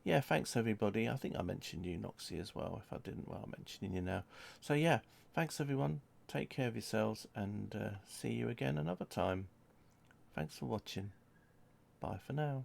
yeah, thanks everybody. I think I mentioned you, Noxie, as well. If I didn't, well, I'm mentioning you now. So yeah, thanks everyone. Take care of yourselves, and see you again another time. Thanks for watching. Bye for now.